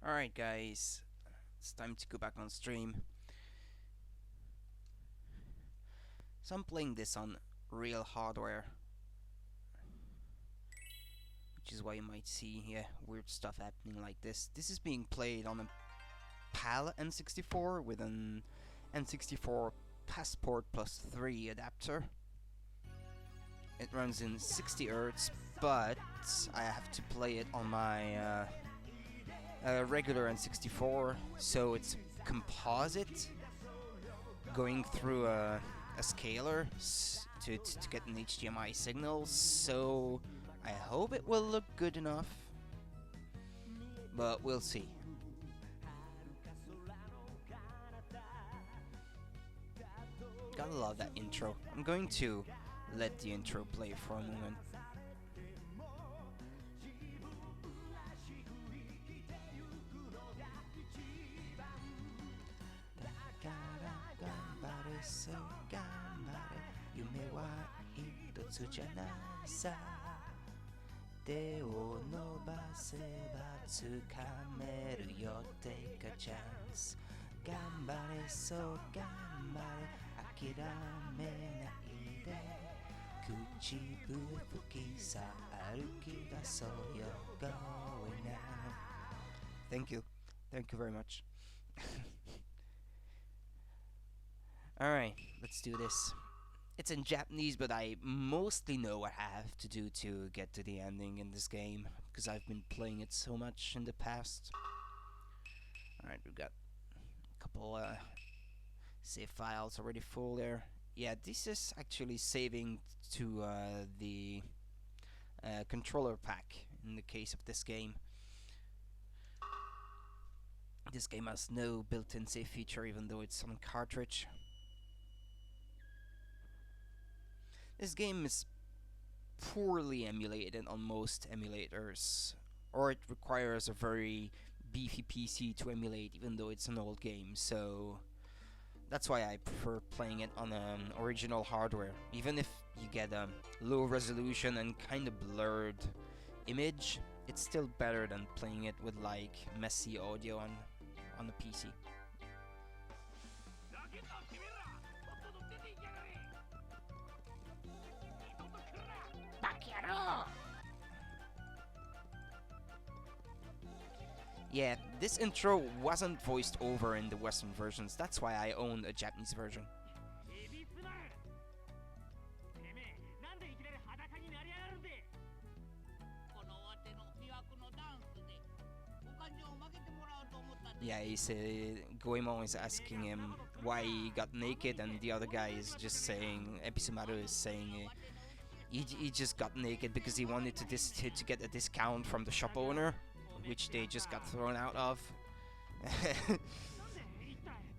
Alright guys, it's time to go back on stream. So I'm playing this on real hardware, which is why you might see weird stuff happening like this. This is being played on a PAL N64 with an N64 Passport Plus 3 adapter. It runs in 60 Hz, but I have to play it on my regular N64, so it's composite, going through a scaler to get an HDMI signal, so I hope it will look good enough, but we'll see. Gotta love that intro. I'm going to let the intro play for a moment. So ganbare, yume wa itotsu janai sa. Te o nobaseba tsukameru yo, take a chance. Ganbare, so ganbare, akirame nai de. Kuchibu fuki sa aruki daso yo, going now. Thank you very much. Alright, let's do this. It's in Japanese, but I mostly know what I have to do to get to the ending in this game, because I've been playing it so much in the past. Alright, we've got a couple save files already full there. Yeah, this is actually saving to the controller pack in the case of this game. This game has no built-in save feature, even though it's on cartridge. This game is poorly emulated on most emulators, or it requires a very beefy PC to emulate, even though it's an old game, so that's why I prefer playing it on original hardware. Even if you get a low resolution and kind of blurred image, it's still better than playing it with like messy audio on the PC. Yeah, this intro wasn't voiced over in the Western versions, that's why I own a Japanese version. Yeah, Goemon is asking him why he got naked, and the other guy is just saying, Ebisumaru is saying he just got naked because he wanted to get a discount from the shop owner, which they just got thrown out of.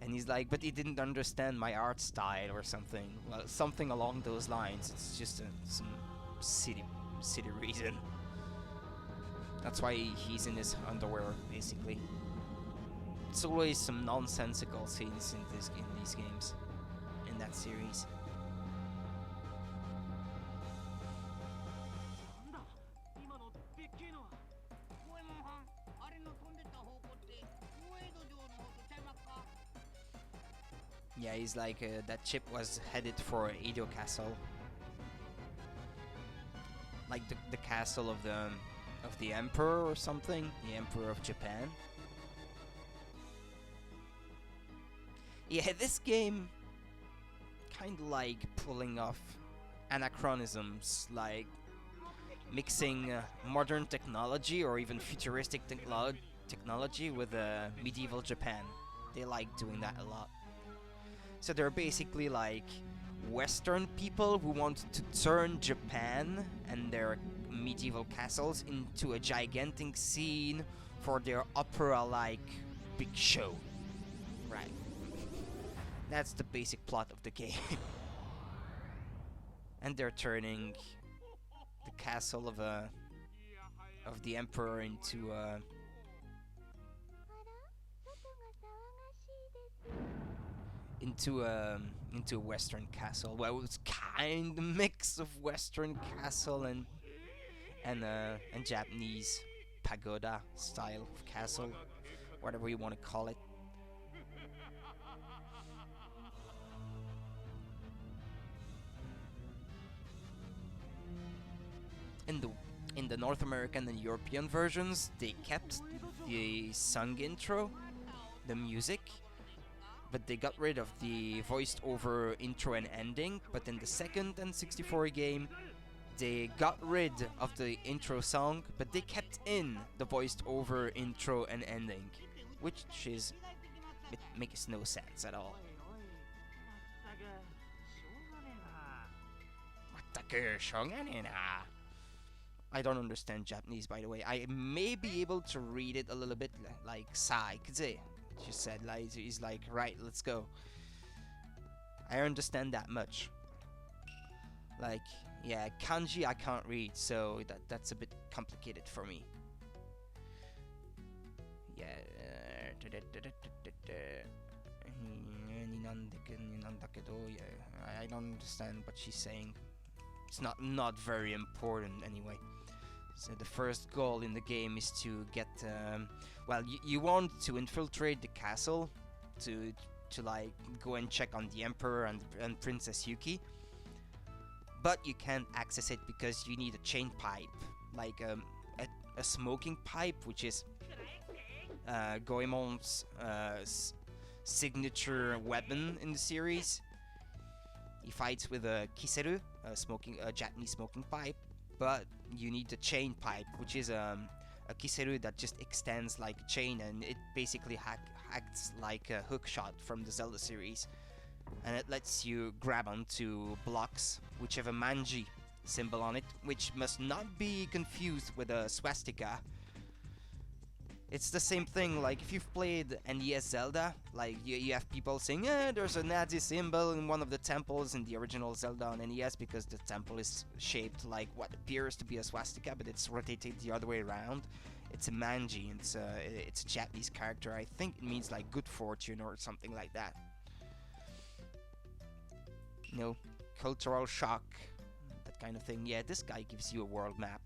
And he's like, but he didn't understand my art style or something. Well, something along those lines. It's just some silly reason. That's why he's in his underwear, basically. It's always some nonsensical scenes in these games, in that series. Yeah, he's like, that chip was headed for Edo Castle. Like the castle of the Emperor or something? The Emperor of Japan? Yeah, this game kind of like pulling off anachronisms, like mixing modern technology or even futuristic technology with medieval Japan. They like doing that a lot. So they're basically like Western people who want to turn Japan and their medieval castles into a gigantic scene for their opera-like big show. Right. That's the basic plot of the game. And they're turning the castle of the Emperor into a Western castle. Well, it's kind of mix of Western castle and Japanese pagoda style of castle. whatever you want to call it. In the North American and European versions, they kept the sung intro, the music, but they got rid of the voiced over intro and ending. But in the second and 64 game, they got rid of the intro song, but they kept in the voiced over intro and ending, which is, it makes no sense at all. I don't understand Japanese, by the way. I may be able to read it a little bit, like sai kuze. She said, like, he's like, right, let's go. I understand that much. Like, yeah, kanji I can't read, so that's a bit complicated for me. Yeah. I don't understand what she's saying. It's not very important anyway. So the first goal in the game is to get, well, you want to infiltrate the castle to like go and check on the Emperor and Princess Yuki. But you can't access it because you need a chain pipe, like a smoking pipe, which is Goemon's signature weapon in the series. He fights with a kiseru, a Japanese smoking pipe, but you need the chain pipe, which is a kiseru that just extends like a chain, and it basically acts like a hook shot from the Zelda series, and it lets you grab onto blocks which have a manji symbol on it, which must not be confused with a swastika. It's the same thing, like if you've played NES Zelda, like you have people saying, there's a Nazi symbol in one of the temples in the original Zelda on NES because the temple is shaped like what appears to be a swastika, but it's rotated the other way around. It's a manji, it's a Japanese character. I think it means like good fortune or something like that. You know, cultural shock, that kind of thing. Yeah, this guy gives you a world map.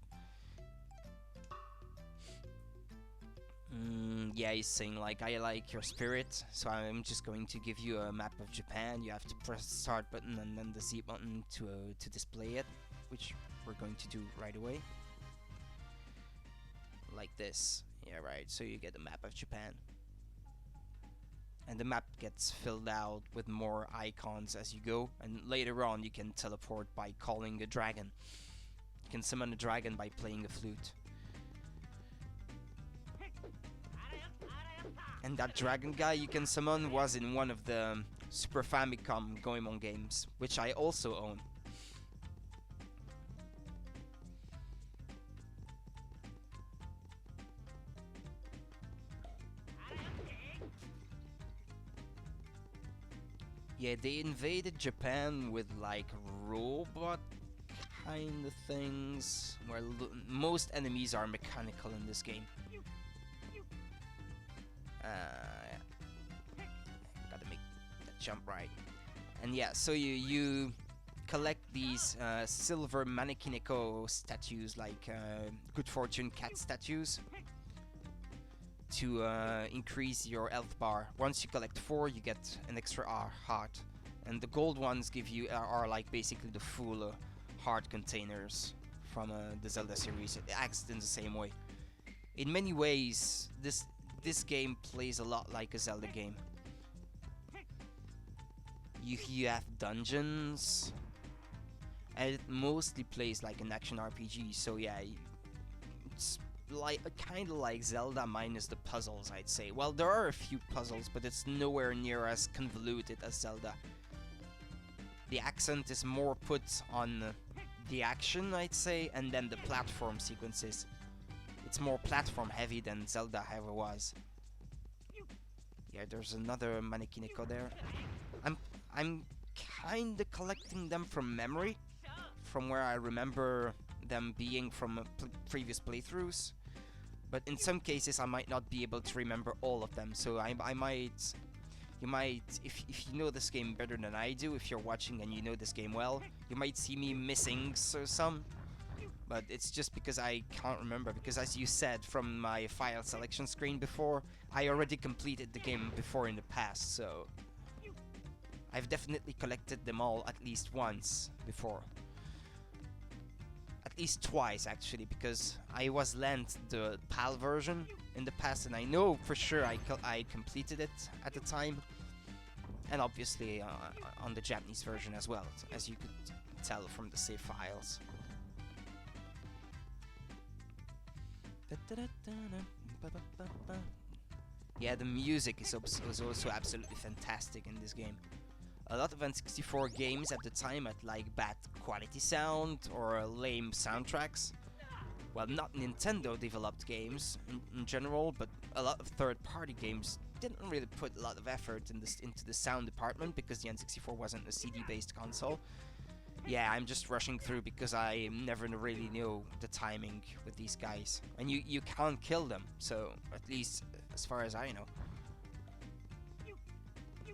Yeah, he's saying like, I like your spirit, so I'm just going to give you a map of Japan. You have to press the start button and then the Z button to display it, which we're going to do right away. Like this. Yeah, right, so you get a map of Japan. And the map gets filled out with more icons as you go, and later on you can teleport by calling a dragon. You can summon a dragon by playing a flute. And that dragon guy you can summon was in one of the Super Famicom Goemon games, which I also own. Yeah, they invaded Japan with like robot kind of things, where most enemies are mechanical in this game. Gotta make that jump right. And yeah, so you collect these silver Manekineko statues, like good fortune cat statues, to increase your health bar. Once you collect 4, you get an extra heart, and the gold ones give you are like basically the full heart containers from the Zelda series. It acts in the same way. In many ways, this game plays a lot like a Zelda game. You have dungeons, and it mostly plays like an action RPG. So yeah, it's like kind of like Zelda minus the puzzles, I'd say. Well, there are a few puzzles, but it's nowhere near as convoluted as Zelda. The accent is more put on the action, I'd say, and then the platform sequences. It's more platform heavy than Zelda ever was. Yeah, there's another Manekineko there. I'm kinda collecting them from memory, from where I remember them being from previous playthroughs. But in some cases I might not be able to remember all of them, so you might, if you know this game better than I do, if you're watching and you know this game well, you might see me missing some. But it's just because I can't remember, because as you said from my file selection screen before, I already completed the game before in the past, so I've definitely collected them all at least once before. At least twice, actually, because I was lent the PAL version in the past, and I know for sure I completed it at the time. And obviously on the Japanese version as well, as you could tell from the save files. Yeah, the music is also absolutely fantastic in this game. A lot of N64 games at the time had like bad quality sound or lame soundtracks. Well, not Nintendo developed games in general, but a lot of third-party games didn't really put a lot of effort into the sound department because the N64 wasn't a CD-based console. Yeah, I'm just rushing through because I never really knew the timing with these guys. And you can't kill them, so at least as far as I know.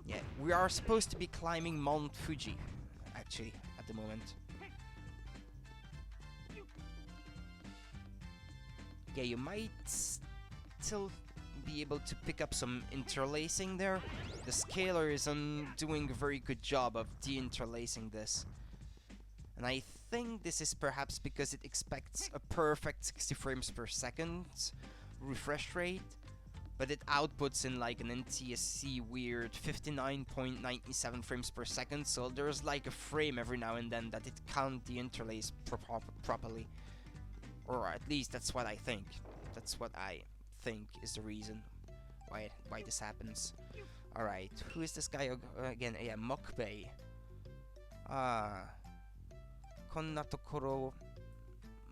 Yeah, we are supposed to be climbing Mount Fuji, actually, at the moment. Yeah, you might still be able to pick up some interlacing there. The scaler is doing a very good job of de-interlacing this. And I think this is perhaps because it expects a perfect 60 frames per second refresh rate, but it outputs in like an NTSC weird 59.97 frames per second, so there's like a frame every now and then that it can't de-interlace properly. Or at least that's what I think. That's what I think is the reason why this happens. Alright, who is this guy again? Yeah, Mokbei. Konna tokoro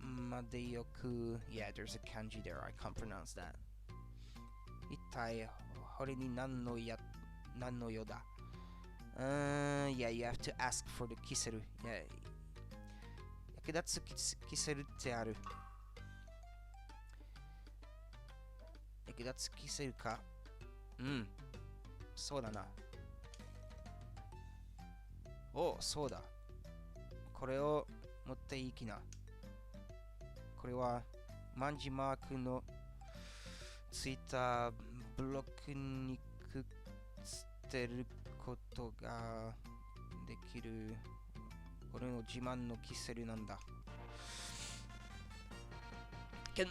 made yoku. Yeah, there's a kanji there. I can't pronounce that. Itai hore ni nan no yo da. Yeah, you have to ask for the kiseru. Yeah. Yakudatsu kiseru te aru. Yakudatsu kiseru ka? So da na. Oh, so da. これを持っていきな。これはマンジマークのついたブロックにくっつけることができる俺の自慢のキセルなんだ。I can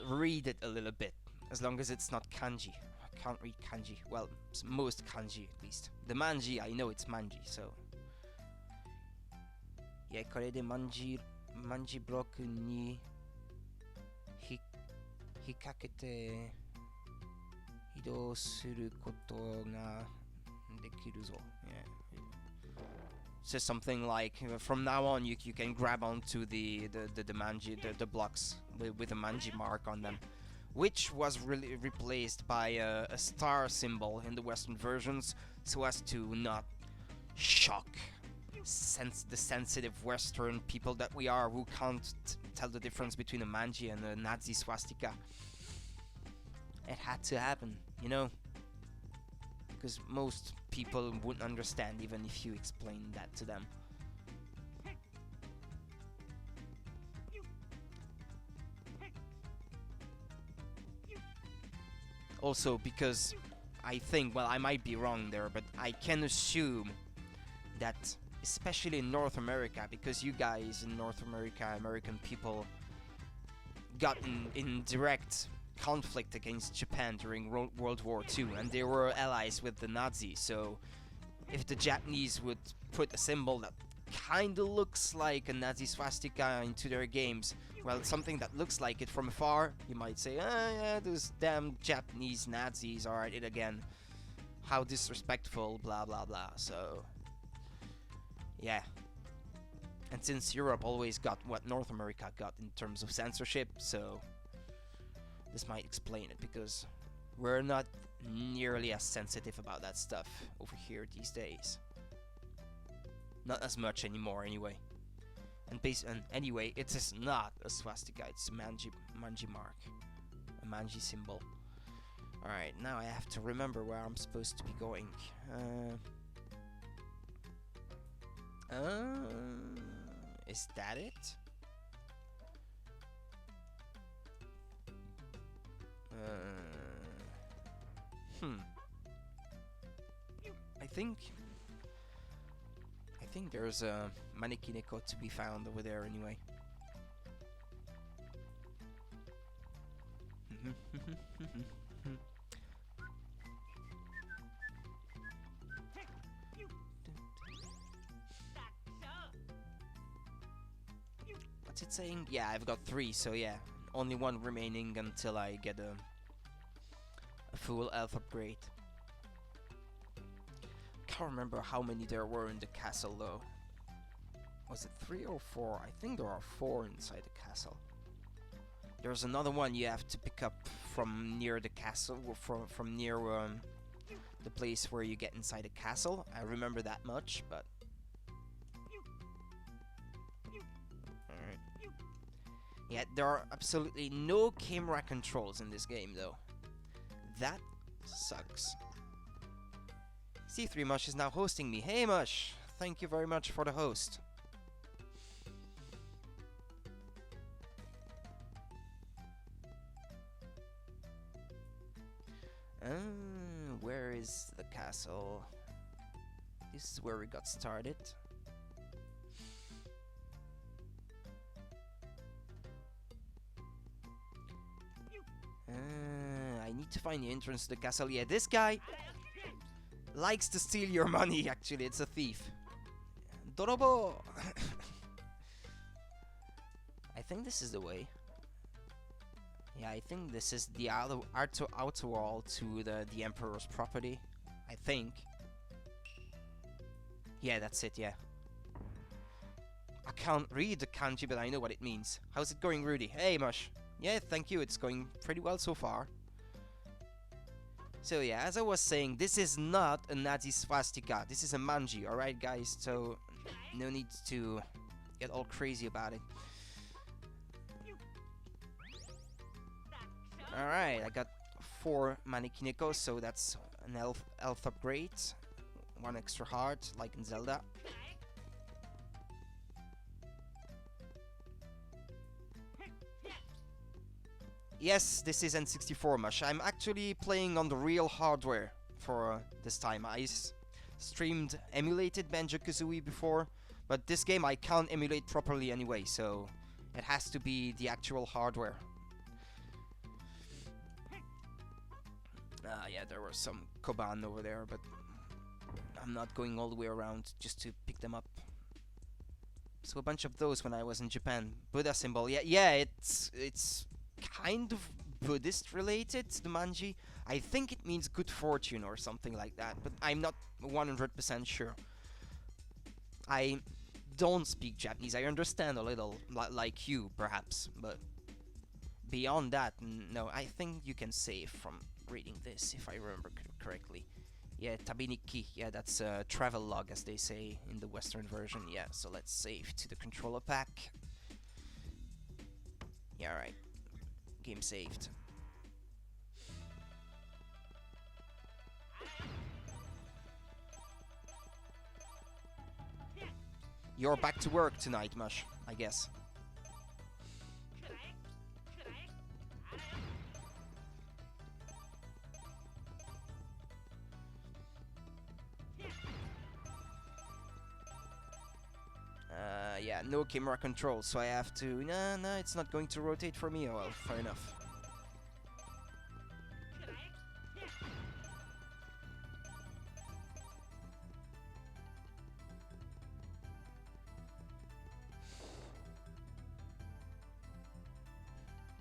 read it a little bit, as long as it's not kanji. I can't read kanji. Well, most kanji at least. The manji, I know it's manji, so. Yeah, これでマンジブロックに引っ掛けて移動することができるぞ。Yeah. It says something like, from now on you can grab onto the manji, the blocks with a manji mark on them, which was really replaced by a star symbol in the Western versions, so as to not shock the sensitive Western people that we are, who can't tell the difference between a manji and a Nazi swastika. It had to happen, you know, because most people wouldn't understand even if you explained that to them. Also because I think, well, I might be wrong there, but I can assume that especially in North America, because you guys in North America, American people, got in direct conflict against Japan during World War II, and they were allies with the Nazis, so if the Japanese would put a symbol that kinda looks like a Nazi swastika into their games, well, something that looks like it from afar, you might say, yeah, those damn Japanese Nazis are at it again. How disrespectful, blah blah blah, so. Yeah. And since Europe always got what North America got in terms of censorship, so this might explain it, because we're not nearly as sensitive about that stuff over here these days. Not as much anymore, anyway. And anyway, it is not a swastika, it's a manji mark. A manji symbol. Alright, now I have to remember where I'm supposed to be going. Is that it? Hmm. I think there's a Manekineko to be found over there anyway. What's it saying? Yeah, I've got 3, so yeah. Only 1 remaining until I get a full health upgrade. Can't remember how many there were in the castle though. Was it 3 or 4? I think there are 4 inside the castle. There's another one you have to pick up from near the castle, from near the place where you get inside the castle. I remember that much, but alright. Yeah, there are absolutely no camera controls in this game though. That sucks. C3 Mush is now hosting me. Hey Mush! Thank you very much for the host. Where is the castle? This is where we got started. I need to find the entrance to the castle. Yeah, this guy likes to steal your money, actually. It's a thief. Dorobo! I think this is the way. Yeah, I think this is the outer wall to the Emperor's property. I think. Yeah, that's it, yeah. I can't read the kanji, but I know what it means. How's it going, Rudy? Hey, Mush. Yeah, thank you. It's going pretty well so far. So yeah, as I was saying, this is not a Nazi swastika. This is a manji, alright, guys? So, no need to get all crazy about it. Alright, I got 4 Manekineko, so that's an health upgrade. 1 extra heart, like in Zelda. Yes, this is N64 Mush. I'm actually playing on the real hardware for this time. I streamed emulated Banjo-Kazooie before, but this game I can't emulate properly anyway, so it has to be the actual hardware. Yeah, there were some Koban over there, but I'm not going all the way around just to pick them up. So a bunch of those when I was in Japan. Buddha symbol. Yeah, it's kind of Buddhist related, the manji. I think it means good fortune or something like that, but I'm not 100% sure. I don't speak Japanese. I understand a little, like you, perhaps, but beyond that, no. I think you can save from reading this, if I remember correctly. Yeah, Tabiniki. Yeah, that's a travel log, as they say in the Western version. Yeah, so let's save to the controller pack. Yeah, alright. Game saved. You're back to work tonight, Mush, I guess. Yeah, no camera control, so I have to... No, it's not going to rotate for me. Oh well, fair enough.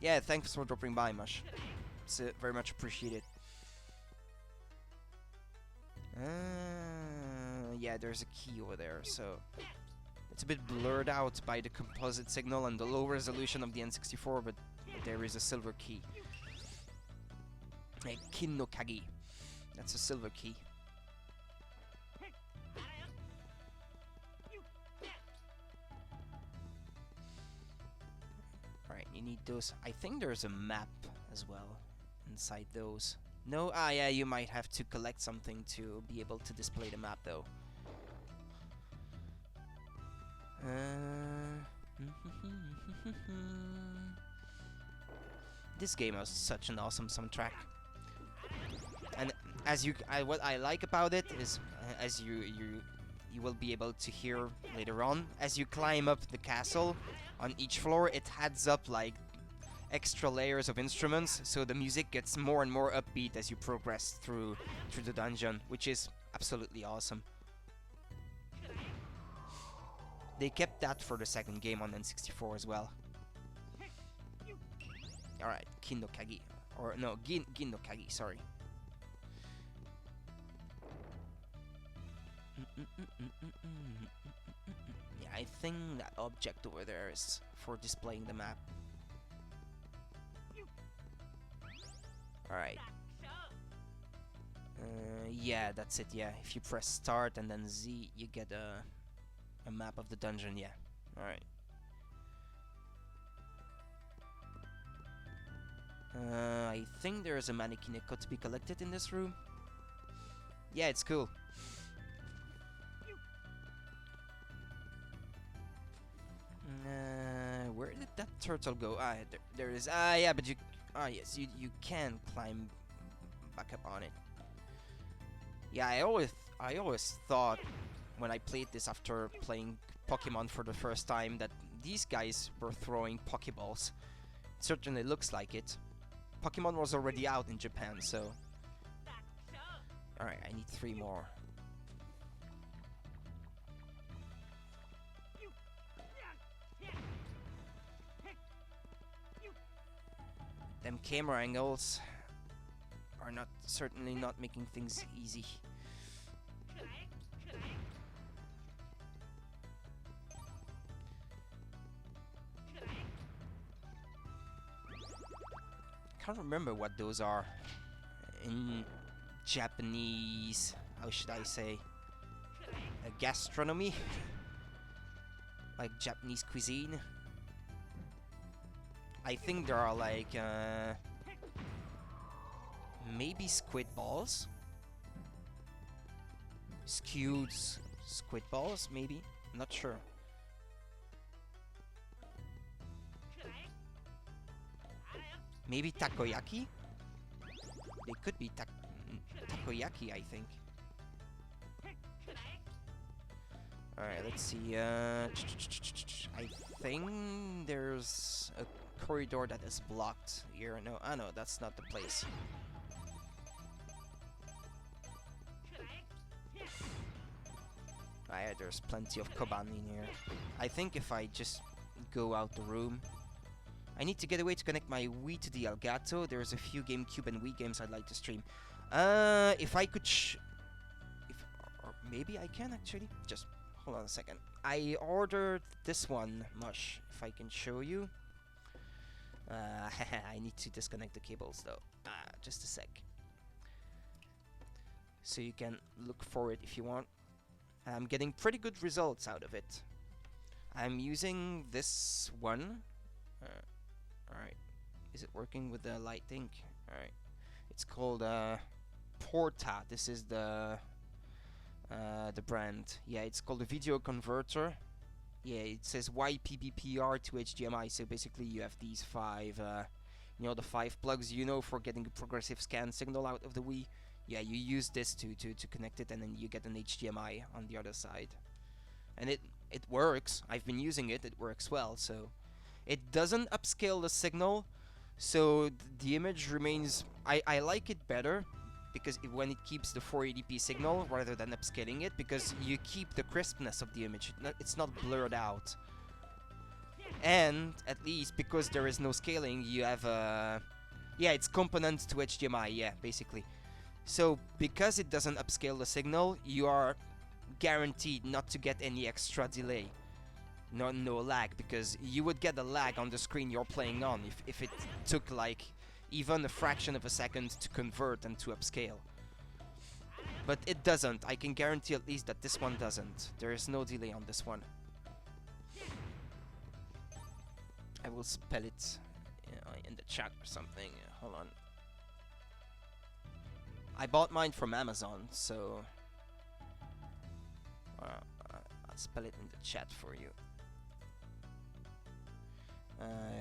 Yeah, thanks for dropping by, Mush. It's very much appreciated. Yeah, there's a key over there, so... It's a bit blurred out by the composite signal and the low resolution of the N64, but there is a silver key. Kin no Kagi. That's a silver key. Alright, you need those. I think there's a map as well inside those. No? Ah, yeah, you might have to collect something to be able to display the map, though. This game has such an awesome soundtrack. And as what I like about it is, as you will be able to hear later on, as you climb up the castle on each floor, it adds up like extra layers of instruments, so the music gets more and more upbeat as you progress through the dungeon, which is absolutely awesome. They kept that for the second game on N64 as well. Alright, Kin no Kagi. Or no, Gin no Kagi, sorry. Yeah, I think that object over there is for displaying the map. Alright. Yeah, that's it, yeah. If you press start and then Z, you get a map of the dungeon, yeah. Alright. I think there is a Manikineko to be collected in this room. Yeah, it's cool. Where did that turtle go? Ah, there it is. Ah, yeah, but you... Ah, yes, you can climb back up on it. Yeah, I always thought when I played this after playing Pokemon for the first time that these guys were throwing Pokeballs. It certainly looks like it. Pokemon was already out in Japan, so... Alright, I need 3 more. Them camera angles are certainly not making things easy. Can't remember what those are in Japanese. How should I say? Gastronomy, like Japanese cuisine. I think there are like maybe squid balls, skewed squid balls, maybe. I'm not sure. Maybe takoyaki? They could be takoyaki, I think. Alright, let's see. I think there's a corridor that is blocked here. No, no, that's not the place. Ah, yeah, there's plenty of Koban in here. I think if I just go out the room... I need to get a way to connect my Wii to the Elgato. There's a few GameCube and Wii games I'd like to stream. If I could or maybe I can actually. Just hold on a second. I ordered this one, Mush, if I can show you. I need to disconnect the cables though. Just a sec. So you can look for it if you want. I'm getting pretty good results out of it. I'm using this one. Alright. Is it working with the lighting? Alright. It's called Porta. This is the brand. Yeah, it's called a video converter. Yeah, it says YPBPR to HDMI. So basically you have these 5 you know, the 5 plugs, you know, for getting a progressive scan signal out of the Wii. Yeah, you use this to connect it, and then you get an HDMI on the other side. And it works. I've been using it. It works well. So it doesn't upscale the signal, so the image remains... I like it better because when it keeps the 480p signal rather than upscaling it, because you keep the crispness of the image. It's not blurred out. And at least because there is no scaling, you have a... Yeah, it's component to HDMI, yeah, basically. So because it doesn't upscale the signal, you are guaranteed not to get any extra delay. No lag, because you would get a lag on the screen you're playing on if it took like even a fraction of a second to convert and to upscale. But it doesn't. I can guarantee at least that this one doesn't. There is no delay on this one. I will spell it in the chat or something. Hold on. I bought mine from Amazon, so I'll spell it in the chat for you.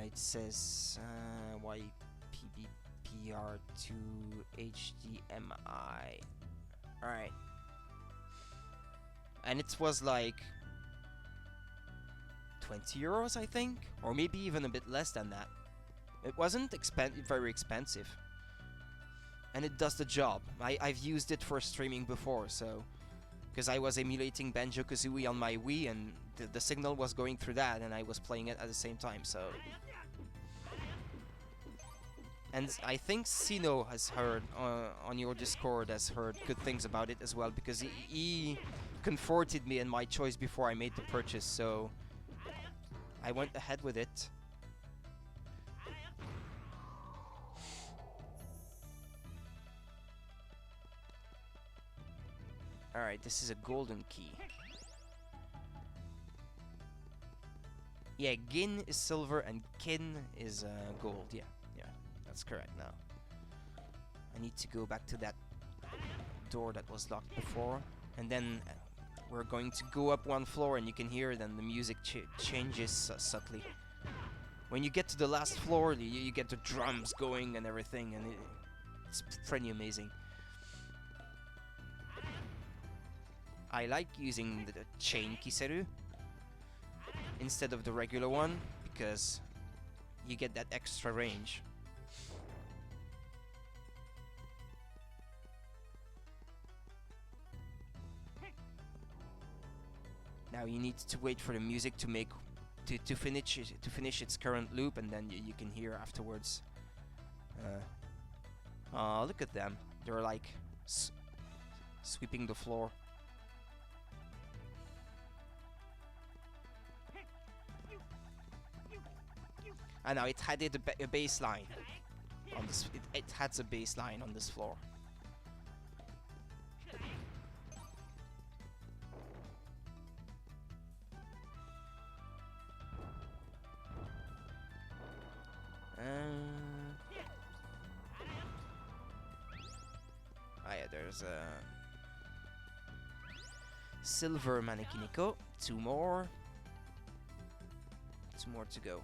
It says PDPR to HDMI. Alright. And it was like 20 euros, I think, or maybe even a bit less than that. It wasn't very expensive, and it does the job. I've used it for streaming before, so because I was emulating Banjo-Kazooie on my Wii, and the signal was going through that, and I was playing it at the same time. So, and I think Sino has heard on your Discord has heard good things about it as well, because he comforted me in my choice before I made the purchase. So I went ahead with it. Alright, this is a golden key. Yeah, Gin is silver and Kin is gold. Yeah, that's correct now. I need to go back to that door that was locked before, and then we're going to go up one floor, and you can hear then the music changes subtly. When you get to the last floor, you get the drums going and everything, and it's pretty amazing. I like using the chain Kiseru instead of the regular one, because you get that extra range. Now you need to wait for the music to finish its current loop, and then you can hear afterwards. Oh, look at them! They're like sweeping the floor. And now it had a baseline on this. It has a baseline on this floor. Yeah, there's a silver Manekiniko. Two more to go.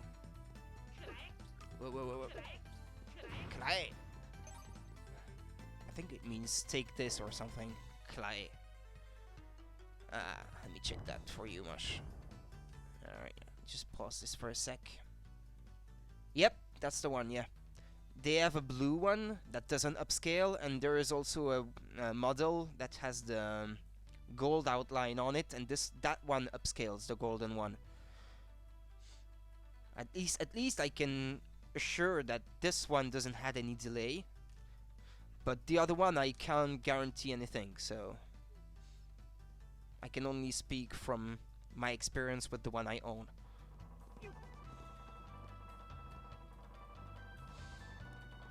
Whoa. Klai. I think it means take this or something. Klai. Let me check that for you, Mush. Alright, just pause this for a sec. Yep, that's the one, yeah. They have a blue one that doesn't upscale, and there is also a model that has the gold outline on it, and that one upscales, the golden one. At least I can assure that this one doesn't have any delay, but the other one I can't guarantee anything, so I can only speak from my experience with the one I own.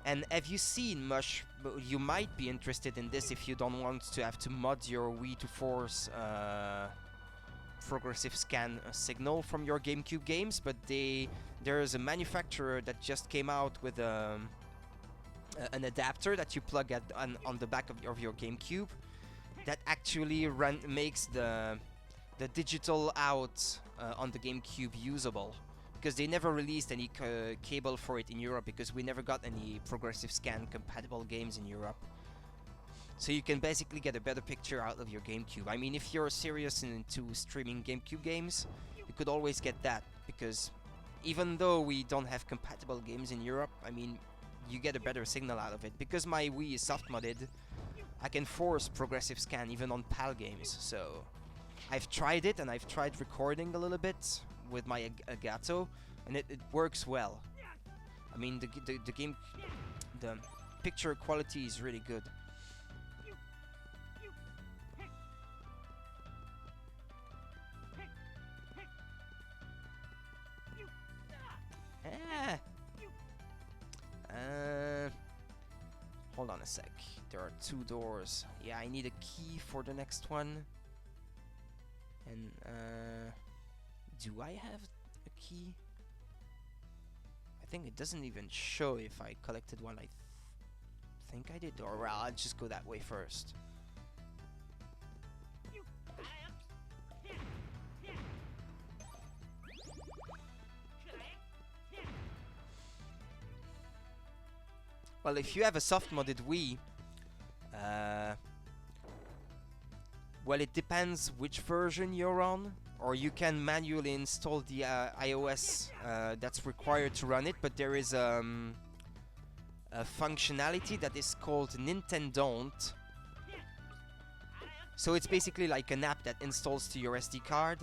And have you seen Mush? You might be interested in this if you don't want to have to mod your Wii to force progressive scan signal from your GameCube games, but there is a manufacturer that just came out with an adapter that you plug on the back of your GameCube that actually makes the digital out on the GameCube usable, because they never released any cable for it in Europe, because we never got any progressive scan compatible games in Europe. So you can basically get a better picture out of your GameCube. I mean, if you're serious into streaming GameCube games, you could always get that, because even though we don't have compatible games in Europe, I mean, you get a better signal out of it. Because my Wii is soft-modded, I can force progressive scan even on PAL games. So I've tried it, and I've tried recording a little bit with my Elgato, and it works well. I mean, the picture quality is really good. Hold on a sec. There are two doors. Yeah, I need a key for the next one. And do I have a key? I think it doesn't even show if I collected one. I think I did. Or well, I'll just go that way first. Well, if you have a soft-modded Wii, well, it depends which version you're on, or you can manually install the iOS that's required to run it, but there is a functionality that is called Nintendon't. So it's basically like an app that installs to your SD card,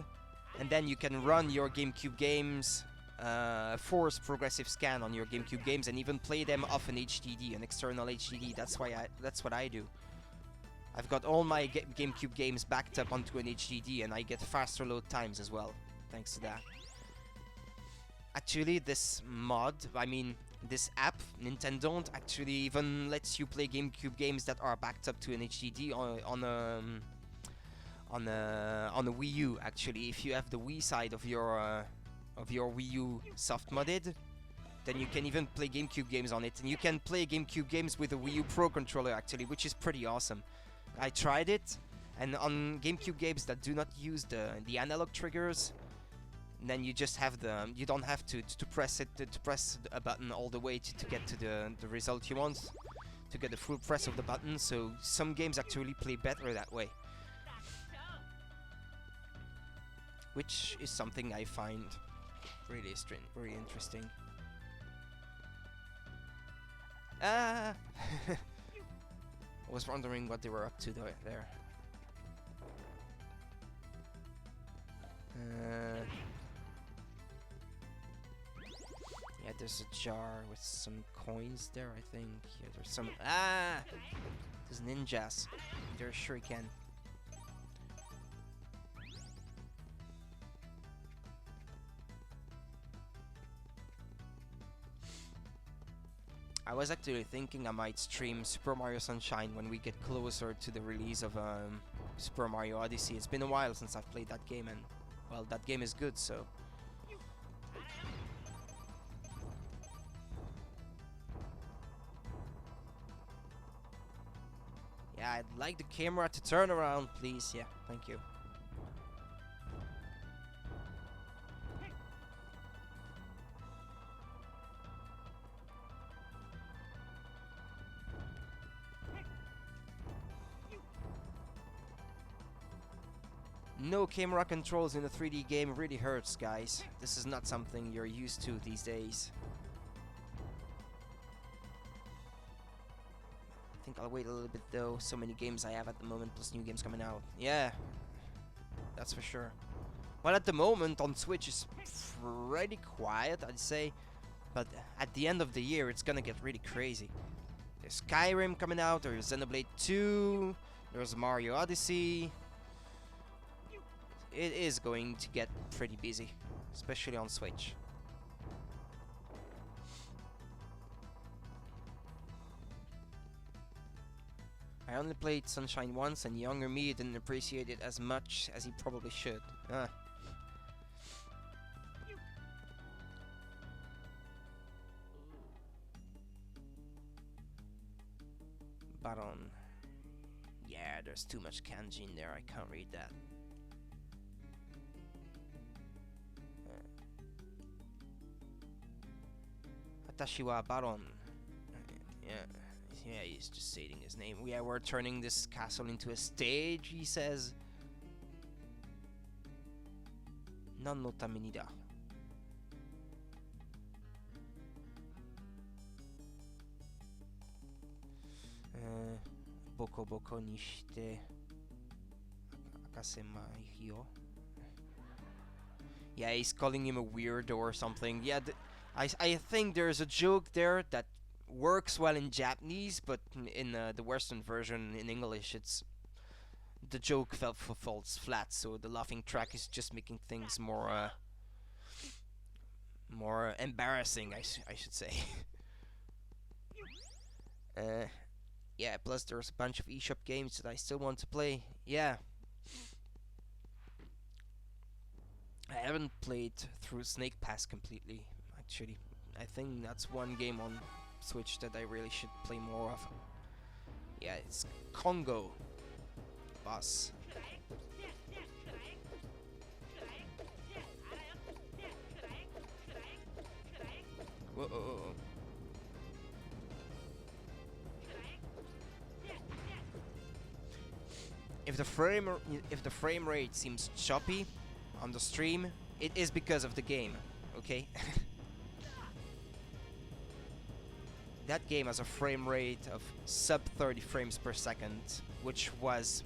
and then you can run your GameCube games, force progressive scan on your GameCube games, and even play them off an HDD, an external HDD. That's what I do. I've got all my GameCube games backed up onto an HDD, and I get faster load times as well, thanks to that. Actually, this this app, Nintendo, actually even lets you play GameCube games that are backed up to an HDD on a Wii U. Actually, if you have the Wii side of your Wii U soft modded, then you can even play GameCube games on it, and you can play GameCube games with a Wii U Pro controller actually, which is pretty awesome. I tried it, and on GameCube games that do not use the analog triggers, then you just have you don't have to press a button all the way to get to the result you want, to get the full press of the button. So some games actually play better that way, which is something I find really interesting. I was wondering what they were up to there. Yeah, there's a jar with some coins there, I think. Yeah, there's some... There's ninjas. There's shuriken. I was actually thinking I might stream Super Mario Sunshine when we get closer to the release of Super Mario Odyssey. It's been a while since I've played that game, and well, that game is good, so... Yeah, I'd like the camera to turn around, please. Yeah, thank you. No camera controls in a 3D game really hurts, guys. This is not something you're used to these days. I think I'll wait a little bit though. So many games I have at the moment, plus new games coming out. Yeah, that's for sure. Well, at the moment on Switch is pretty quiet, I'd say. But at the end of the year, it's gonna get really crazy. There's Skyrim coming out, there's Xenoblade 2, there's Mario Odyssey. It is going to get pretty busy, especially on Switch. I only played Sunshine once, and younger me didn't appreciate it as much as he probably should. Baron. Yeah, there's too much kanji in there, I can't read that. Watashi wa Baron. Yeah, he's just stating his name. Yeah, we're turning this castle into a stage, he says. Nan no tame ni da. Boko boko ni shite akasemai yo. Yeah, he's calling him a weirdo or something. Yeah, I think there's a joke there that works well in Japanese, but in the Western version in English, the joke falls flat. So the laughing track is just making things more embarrassing, I should say. Yeah. Plus, there's a bunch of eShop games that I still want to play. Yeah. I haven't played through Snake Pass completely, actually. I think that's one game on Switch that I really should play more of. Yeah, it's Congo Boss. Whoa. if the frame rate seems choppy on the stream, it is because of the game, okay? That game has a frame rate of sub 30 frames per second, which was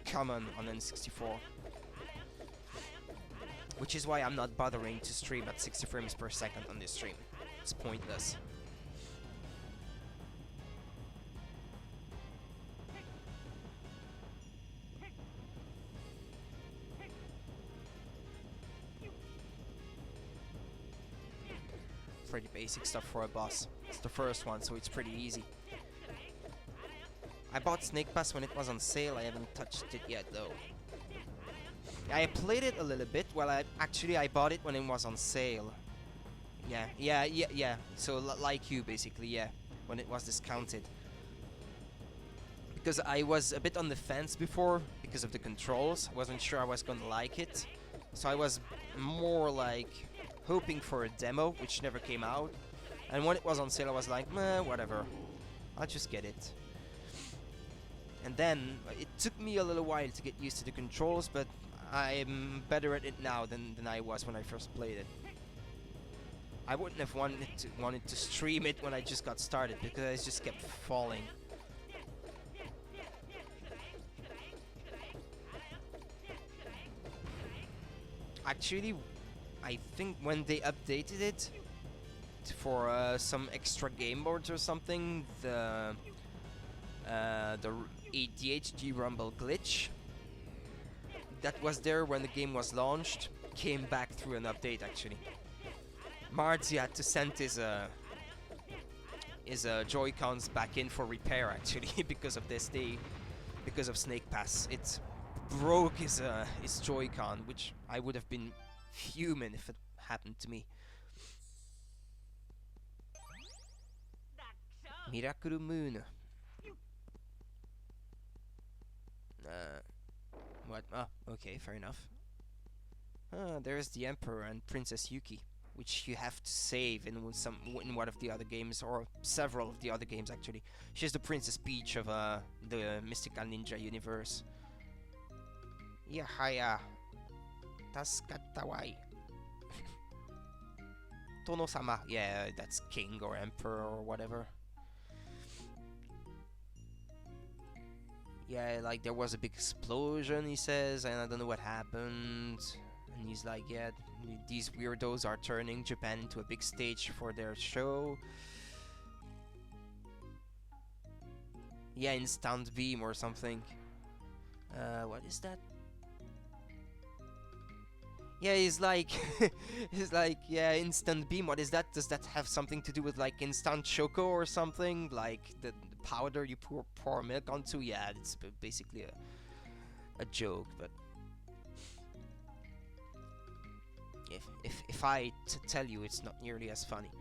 common on N64. Which is why I'm not bothering to stream at 60 frames per second on this stream. It's pointless. Pretty basic stuff for a boss. It's the first one, so it's pretty easy. I bought Snake Pass when it was on sale. I haven't touched it yet though. I played it a little bit. Well, I bought it when it was on sale. Yeah. So like you, basically, yeah, when it was discounted. Because I was a bit on the fence before because of the controls. I wasn't sure I was gonna like it, so I was more like hoping for a demo, which never came out. And when it was on sale, I was like, meh, whatever, I'll just get it. And then it took me a little while to get used to the controls, but I'm better at it now than I was when I first played it. I wouldn't have wanted to stream it when I just got started because I just kept falling. Actually, I think when they updated it for some extra game modes or something, the ADHD Rumble glitch that was there when the game was launched came back through an update. Actually, Marty had to send his Joy-Cons back in for repair. Actually, because of this, because of Snake Pass, it broke his Joy-Con, which I would have been fuming if it happened to me. Miracle Moon. What? Ah, okay, fair enough. There's the Emperor and Princess Yuki, which you have to save in one of the other games, or several of the other games actually. She's the Princess Peach of the Mystical Ninja universe. Yahaya Tasukatawai. Tono-sama. Yeah, that's king or emperor or whatever. Yeah, like there was a big explosion, he says, and I don't know what happened. And he's like, yeah, these weirdos are turning Japan into a big stage for their show. Yeah, instant beam or something. What is that? Yeah, he's like, yeah, instant beam. What is that? Does that have something to do with like instant choco or something? Like the powder you pour milk onto? Yeah, it's basically a joke. But if I tell you, it's not nearly as funny.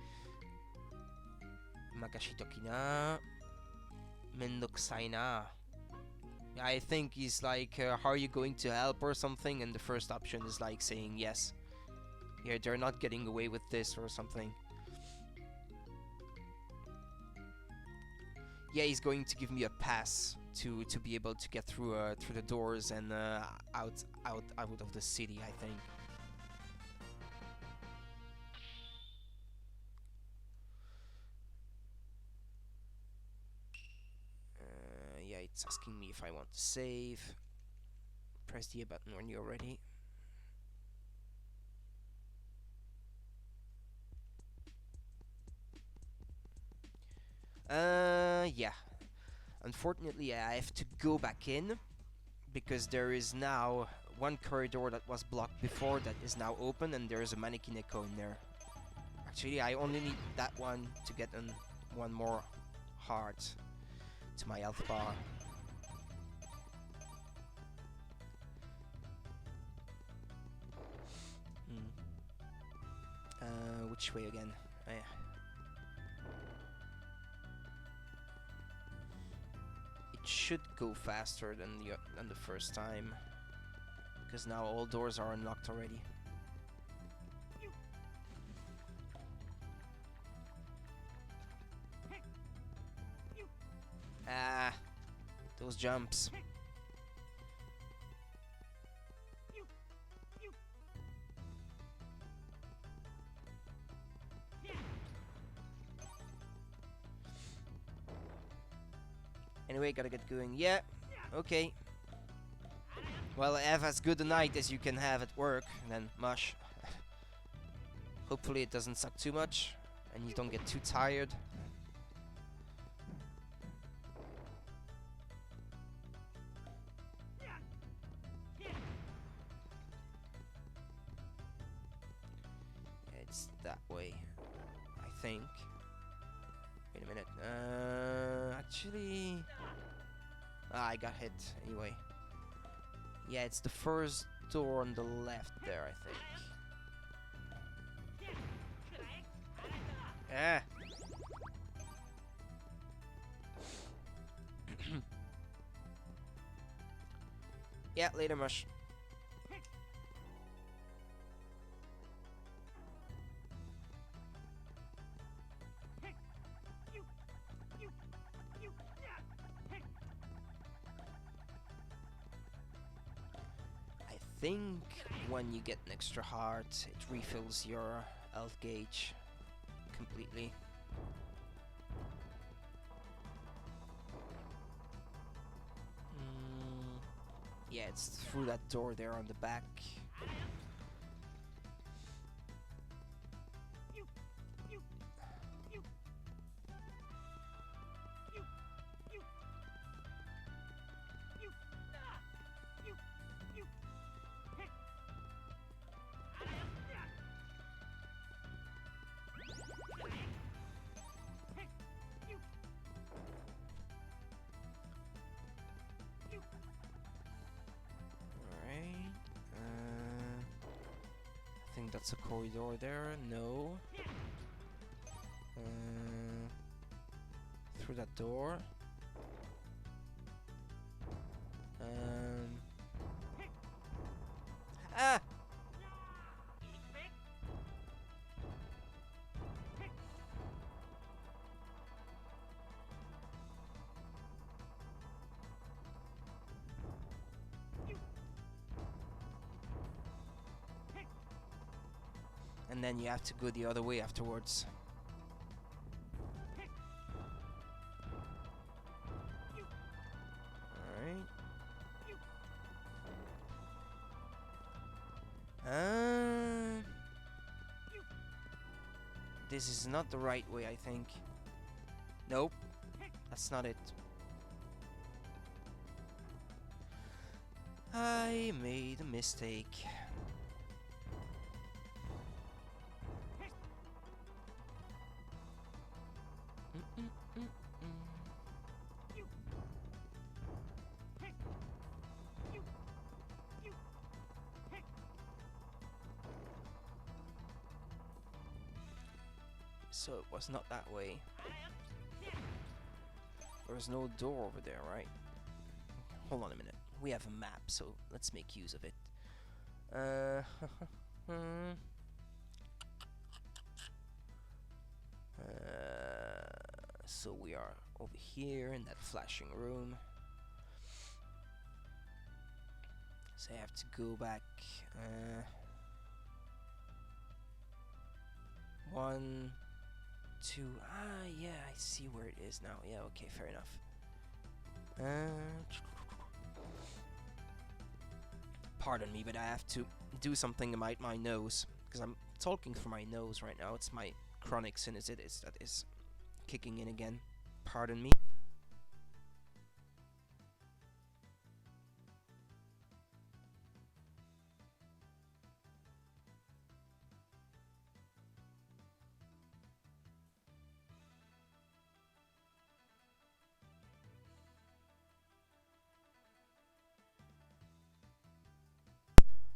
Makashitoki na, mendokusai na. I think he's like, how are you going to help or something? And the first option is like saying yes. Yeah, they're not getting away with this or something. Yeah, he's going to give me a pass to be able to get through the doors and out of the city, I think. Yeah, it's asking me if I want to save. Press the A button when you're ready. Yeah. Unfortunately, I have to go back in because there is now one corridor that was blocked before that is now open, and there is a mannequin echo in there. Actually, I only need that one to get one more heart to my health bar. Which way again? Yeah. It should go faster than the first time, because now all doors are unlocked already. Ah, those jumps. Anyway, gotta get going. Yeah, okay. Well, have as good a night as you can have at work, and then mush. Hopefully it doesn't suck too much, and you don't get too tired. It's that way, I think. Wait a minute. Actually... I got hit anyway. Yeah, it's the first door on the left there, I think. Ah! Yeah, later, Mush. I think when you get an extra heart, it refills your health gauge completely. Yeah, it's through that door there on the back. I think that's a corridor there. No. Through that door. Ah! And then you have to go the other way afterwards. Alright. This is not the right way, I think. Nope. That's not it. I made a mistake. So it was not that way. There was no door over there, right? Hold on a minute. We have a map, so let's make use of it. So we are over here in that flashing room. So I have to go back. 1, 2. Ah, yeah, I see where it is now. Yeah, okay, fair enough. Pardon me, but I have to do something about my nose, because I'm talking through my nose right now. It's my chronic sinusitis that is kicking in again. Pardon me.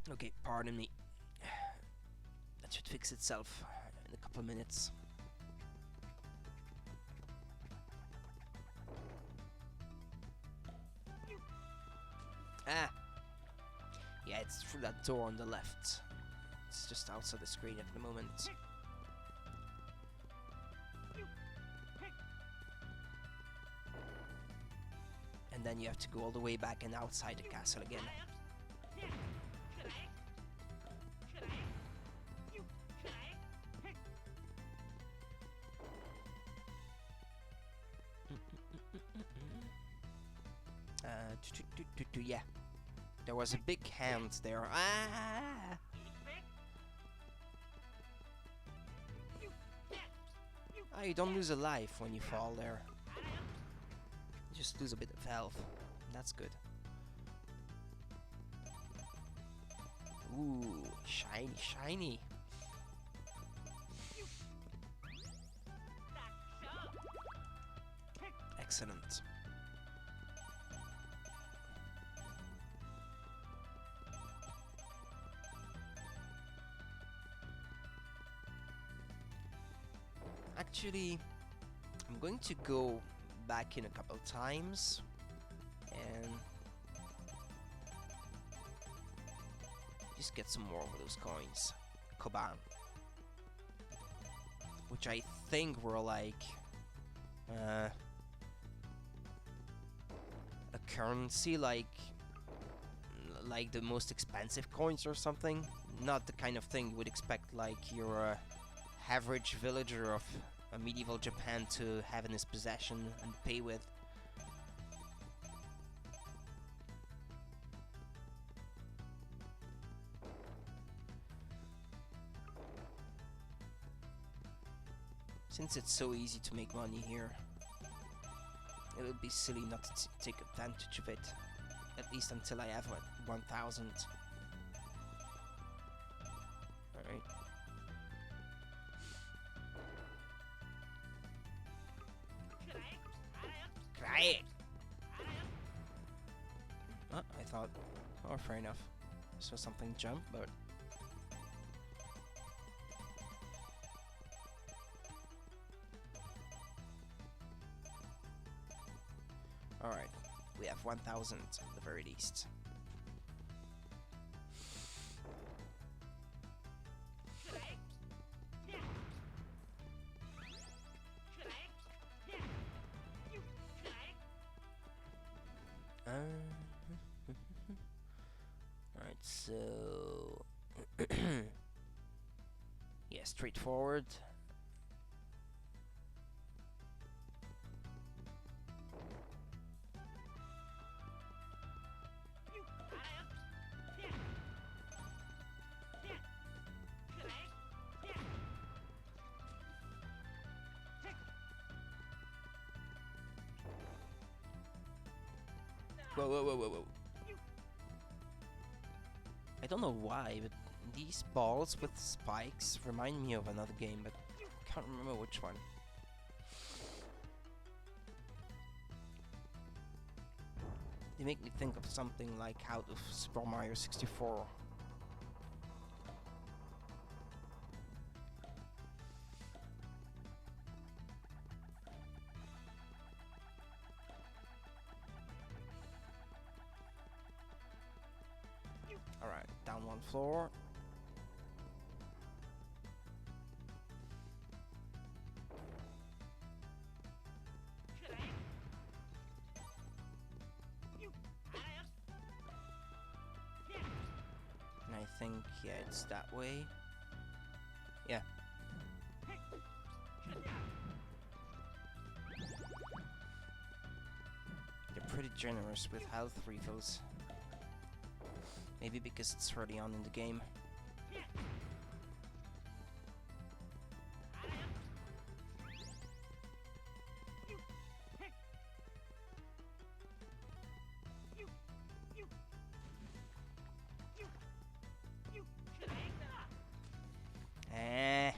Okay, pardon me. That should fix itself in a couple of minutes. Ah! Yeah, it's through that door on the left. It's just outside the screen at the moment. And then you have to go all the way back and outside the castle again. Yeah. There was a big hand there. Ah! Ah, you don't lose a life when you fall there. You just lose a bit of health. That's good. Ooh, shiny, shiny. Excellent. Actually, I'm going to go back in a couple times and just get some more of those coins. Koban. Which I think were like a currency, like the most expensive coins or something. Not the kind of thing you would expect like your average villager of medieval Japan to have in his possession and pay with. Since it's so easy to make money here, it would be silly not to take advantage of it, at least until I have 1,000. Alright. Cry it! Oh, I thought, oh, fair enough. So something jump, but alright, we have 1,000 at the very least. Alright, so yeah, straightforward. Whoa, whoa, whoa, whoa, whoa. I don't know why, but these balls with spikes remind me of another game, but I can't remember which one. They make me think of something like out of Super Mario 64. Alright, down one floor. And I think, yeah, it's that way. Yeah. They're pretty generous with health refills. Maybe because it's early on in the game. Eh.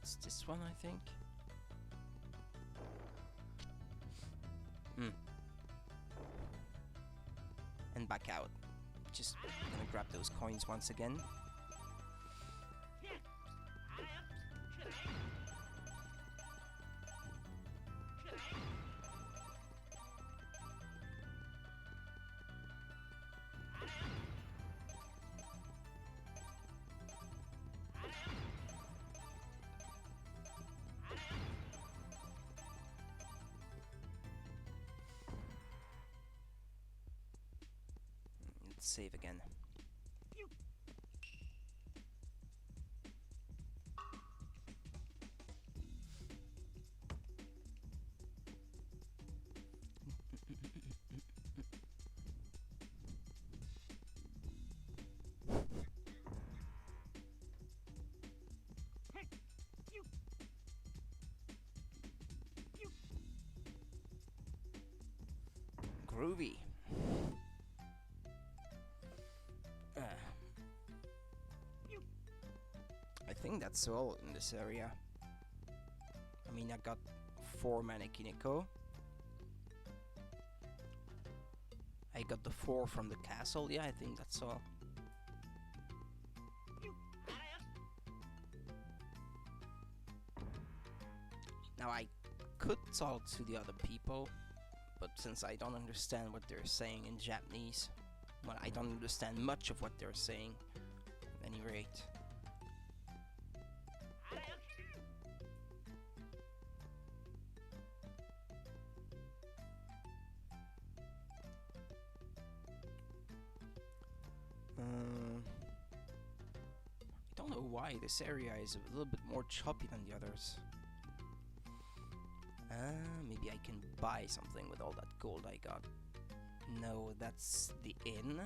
It's this one, I think. And back out. Just gonna grab those coins once again. Let's save again. Groovy. I think that's all in this area. I mean, I got 4 Manekineko. I got the 4 from the castle. Yeah, I think that's all. Now I could talk to the other people, but since I don't understand what they're saying in Japanese, well, I don't understand much of what they're saying, at any rate. I don't know why this area is a little bit more choppy than the others. Maybe I can buy something with all that gold I got. No, that's the inn.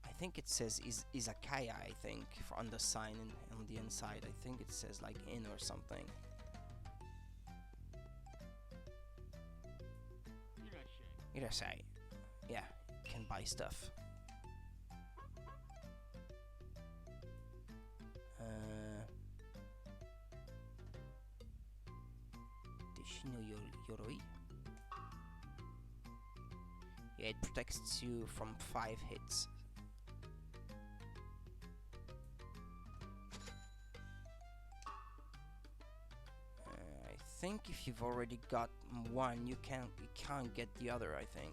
I think it says Izakaya, I think, on the sign on the inside. I think it says like inn or something. Irashai. Yeah, can buy stuff. No Yoroi. Yeah, it protects you from 5 hits. I think if you've already got one, you can't get the other, I think.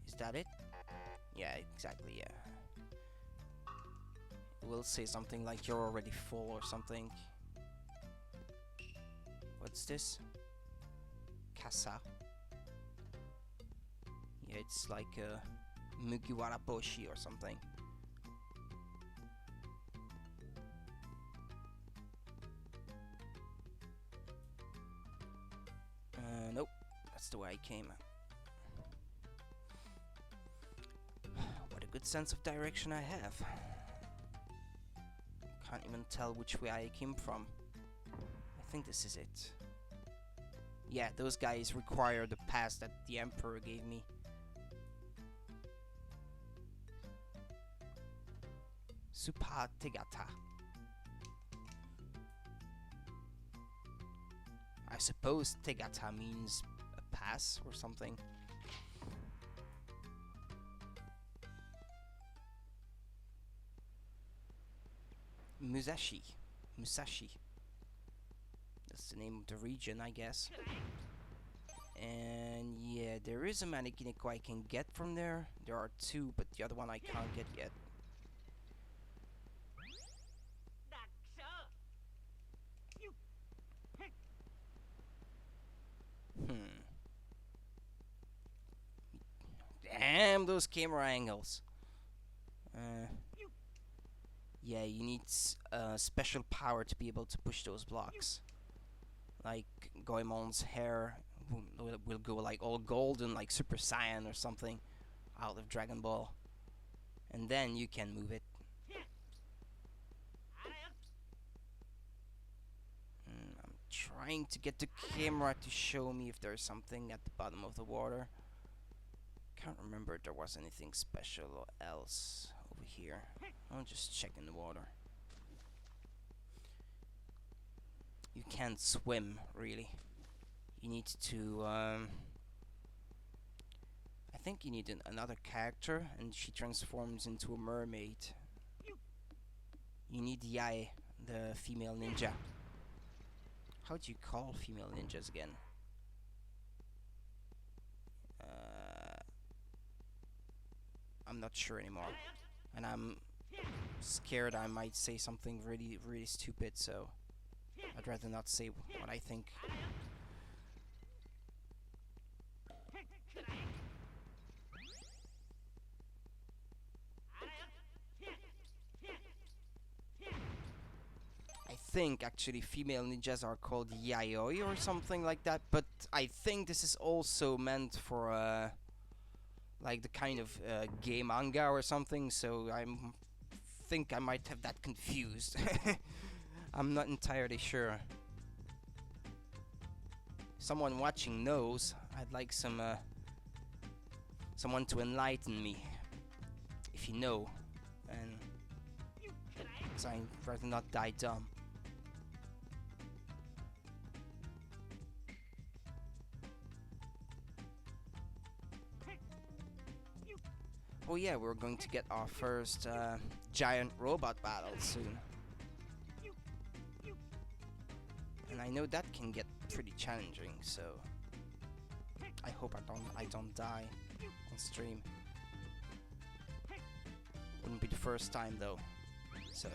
Is that it? Yeah, exactly, yeah. It will say something like you're already full or something. What's this? Kasa. Yeah, it's like a Mugiwara Boshi or something. Nope. That's the way I came. What a good sense of direction I have. Can't even tell which way I came from. I think this is it. Yeah, those guys require the pass that the Emperor gave me. Supa Tegata. I suppose Tegata means a pass or something. Musashi. That's the name of the region, I guess. And yeah, there is a Manekineko I can get from there. There are 2, but the other one I can't get yet. Damn, those camera angles. Yeah, you need special power to be able to push those blocks. Like Goemon's hair will go like all golden, like Super Saiyan or something, out of Dragon Ball, and then you can move it. I'm trying to get the camera to show me if there's something at the bottom of the water. Can't remember if there was anything special else over here. I'll just check in the water. You can't swim, really. You need to, I think you need another character, and she transforms into a mermaid. You need Yae, the female ninja. How do you call female ninjas again? I'm not sure anymore. And I'm scared I might say something really, really stupid, so I'd rather not say what I think. think actually female ninjas are called yaoi or something like that, but I think this is also meant for like the kind of gay manga or something, so I think I might have that confused. I'm not entirely sure. Someone watching knows. I'd like someone to enlighten me, if you know, and because I'd rather not die dumb. Oh yeah, we're going to get our first giant robot battle soon. And I know that can get pretty challenging, so I hope I don't die on stream. Wouldn't be the first time though. So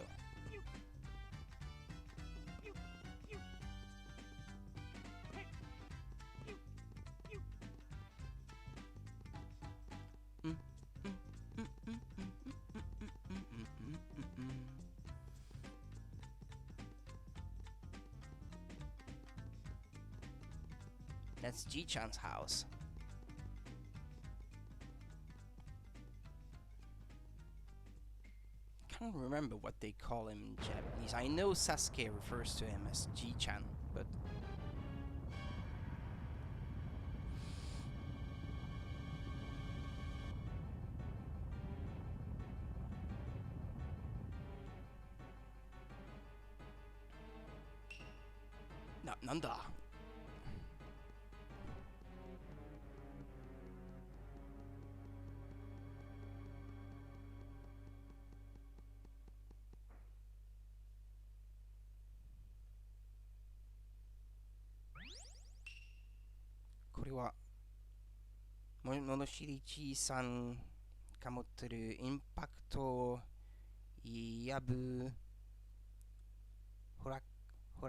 that's Ji-chan's house. Can't remember what they call him in Japanese. I know Sasuke refers to him as Ji-chan, but Nanda. Monoshiri-ji-san が持ってるインパクトをやぶホラ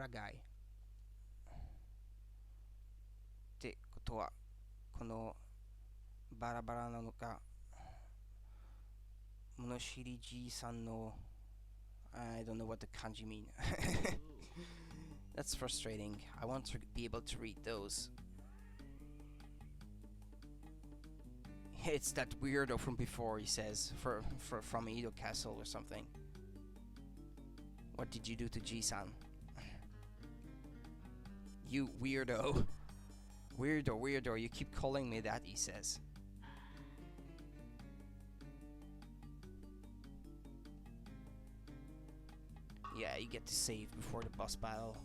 ガイってことはこのバラバラなのか物知りじいさんの I don't know what the kanji mean. That's frustrating. I want to be able to read those. It's that weirdo from before, he says, from Edo Castle or something. What did you do to Ji-san? You weirdo. Weirdo, you keep calling me that, he says. Yeah, you get to save before the boss battle.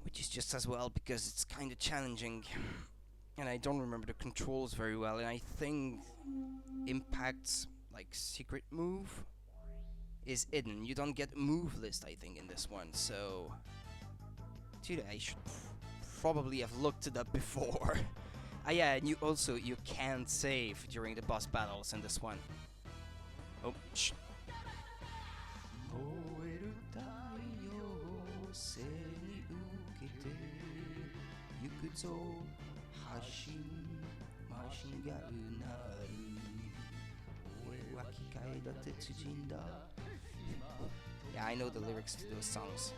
Which is just as well, because it's kinda challenging. And I don't remember the controls very well, and I think Impact's like secret move is hidden. You don't get move list, I think, in this one, so dude, I should probably have looked it up before. Yeah, and you can't save during the boss battles in this one. Oh, shh. Yeah, I know the lyrics to those songs.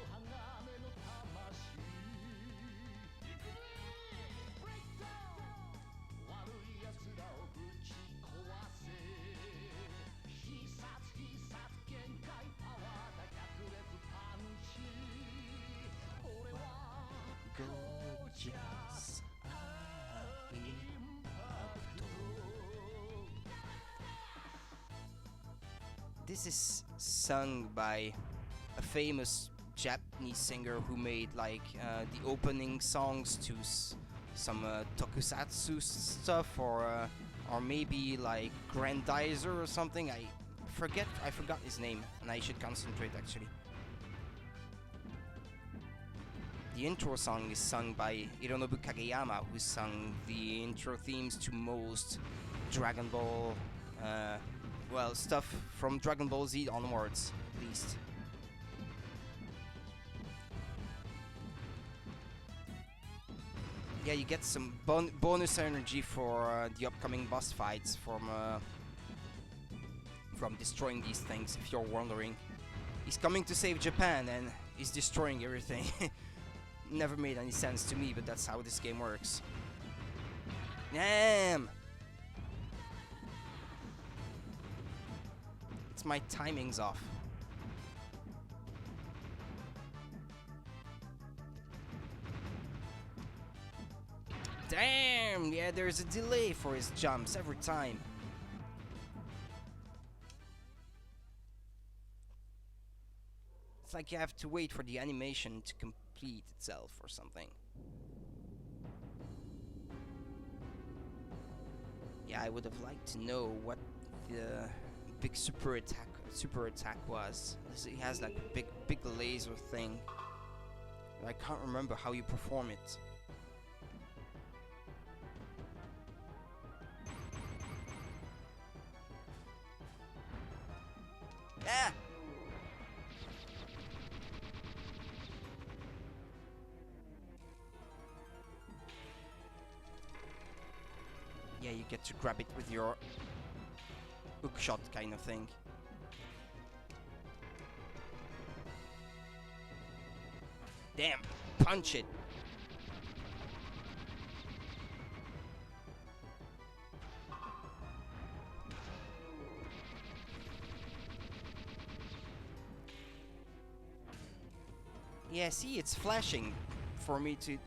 This is sung by a famous Japanese singer who made like the opening songs to some tokusatsu stuff, or maybe like Grandizer or something. I forgot his name, and I should concentrate actually. The intro song is sung by Hironobu Kageyama, who sung the intro themes to most Dragon Ball, well, stuff from Dragon Ball Z onwards, at least. Yeah, you get some bonus energy for the upcoming boss fights from destroying these things, if you're wondering. He's coming to save Japan and he's destroying everything. Never made any sense to me, but that's how this game works. Damn! It's my timing's off. Damn! Yeah, there's a delay for his jumps every time. It's like you have to wait for the animation to complete itself or something. Yeah, I would have liked to know what the big super attack was. He has like a big laser thing. I can't remember how you perform it. Ah! Yeah, you get to grab it with your hook shot kind of thing. Damn, punch it. Yeah, see, it's flashing for me to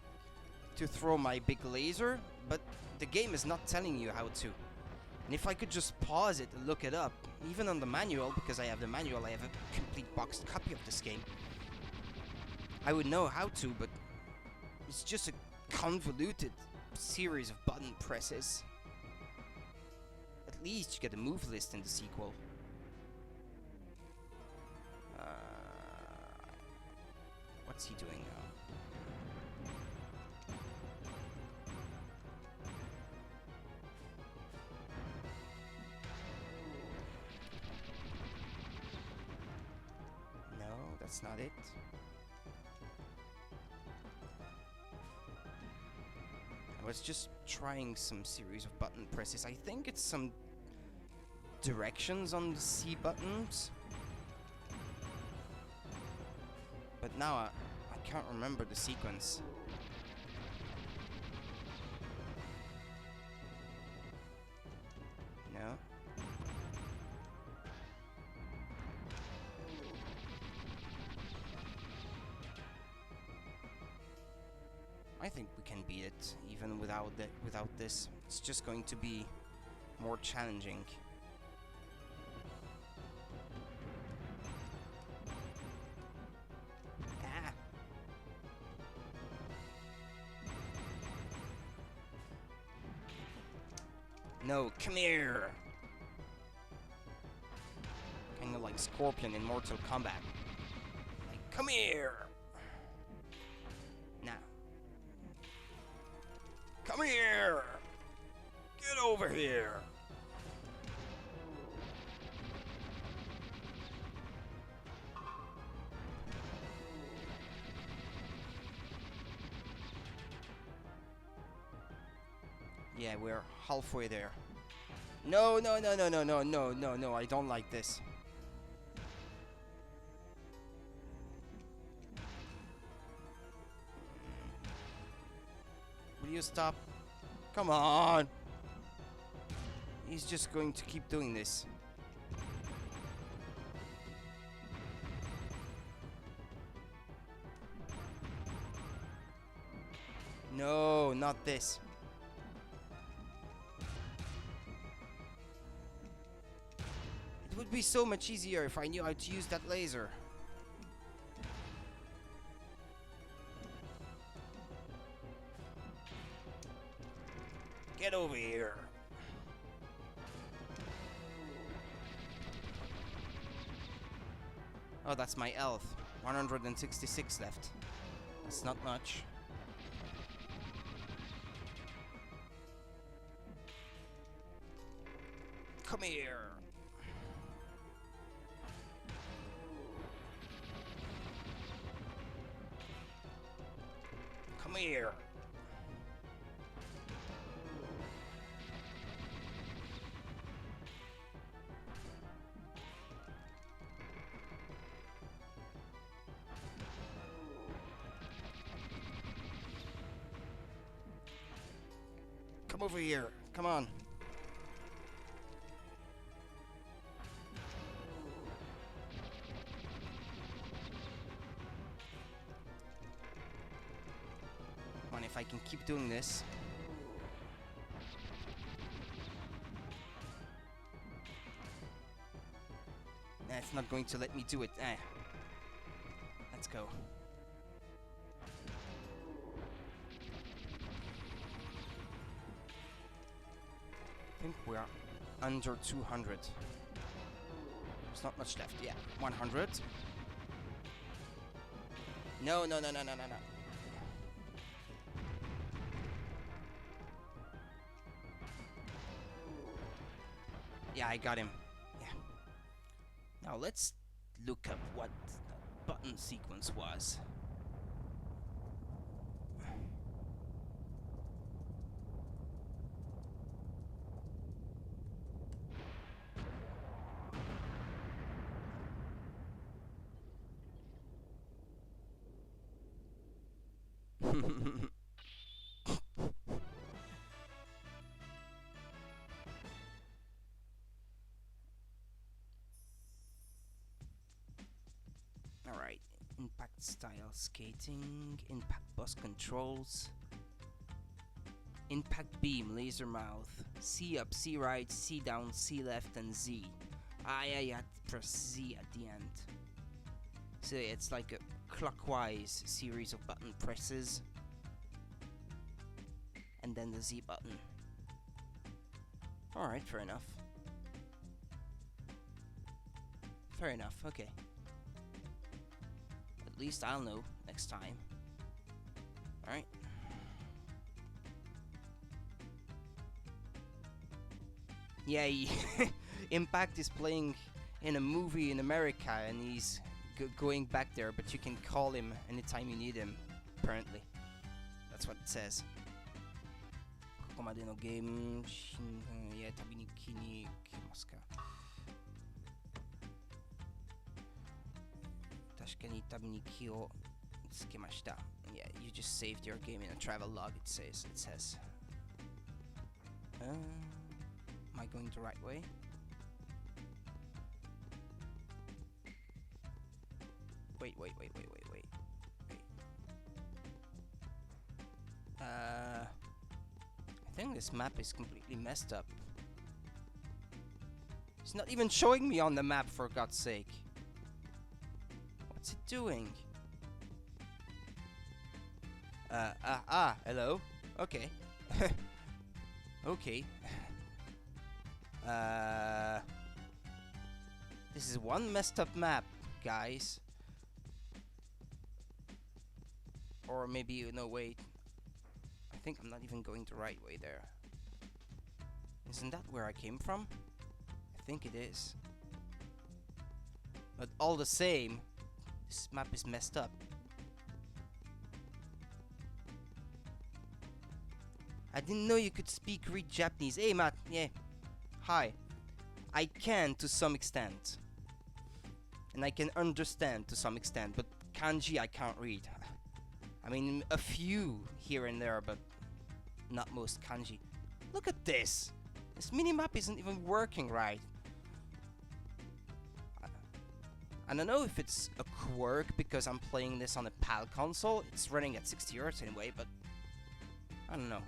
throw my big laser, but the game is not telling you how to. And if I could just pause it and look it up, even on the manual, because I have the manual, I have a complete boxed copy of this game, I would know how to, but it's just a convoluted series of button presses. At least you get a move list in the sequel. What's he doing now? No, that's not it. I was just trying some series of button presses. I think it's some directions on the C buttons. But now I can't remember the sequence. No? I think we can beat it even without this. It's just going to be more challenging. No, come here! Kinda like Scorpion in Mortal Kombat. Like, come here! Now. Come here! Get over here! Yeah, we're halfway there. No, no, no, no, no, no, no, no, no, I don't like this. Will you stop? Come on! He's just going to keep doing this. No, not this. It would be so much easier if I knew how to use that laser. Get over here. Oh, that's my health. 166 left. That's not much. Come here. Come here. come over here. Come on. Come on, if I can keep doing this. It's not going to let me do it. Let's go. I think we're under 200. There's not much left. Yeah, 100. No. Yeah, I got him. Yeah. Now let's look up what the button sequence was. Alright, impact style skating, impact bus controls, impact beam, laser mouth, C up, C right, C down, C left, and Z. Yeah, you have to press Z at the end. So it's like a clockwise series of button presses, and then the Z button. Alright, fair enough. Fair enough, okay. At least I'll know next time. Alright. Yeah, Impact is playing in a movie in America and he's going back there, but you can call him anytime you need him, apparently. That's what it says. ここまでのゲーム、いや、旅に来に来ますか。確かに旅に気をつけました。Yeah, you just saved your game in a travel log, it says. Am I going the right way? Wait. I think this map is completely messed up. It's not even showing me on the map, for God's sake. What's it doing? Hello? Okay. Okay. This is one messed up map, guys. Or maybe, no, wait. I think I'm not even going the right way there. Isn't that where I came from? I think it is. But all the same, this map is messed up. I didn't know you could read Japanese. Hey, Matt. Yeah. Hi. I can to some extent. And I can understand to some extent. But kanji I can't read. I mean, a few here and there, but not most kanji. Look at this. This minimap isn't even working right. I don't know if it's a quirk because I'm playing this on a PAL console. It's running at 60 Hz anyway, but I don't know.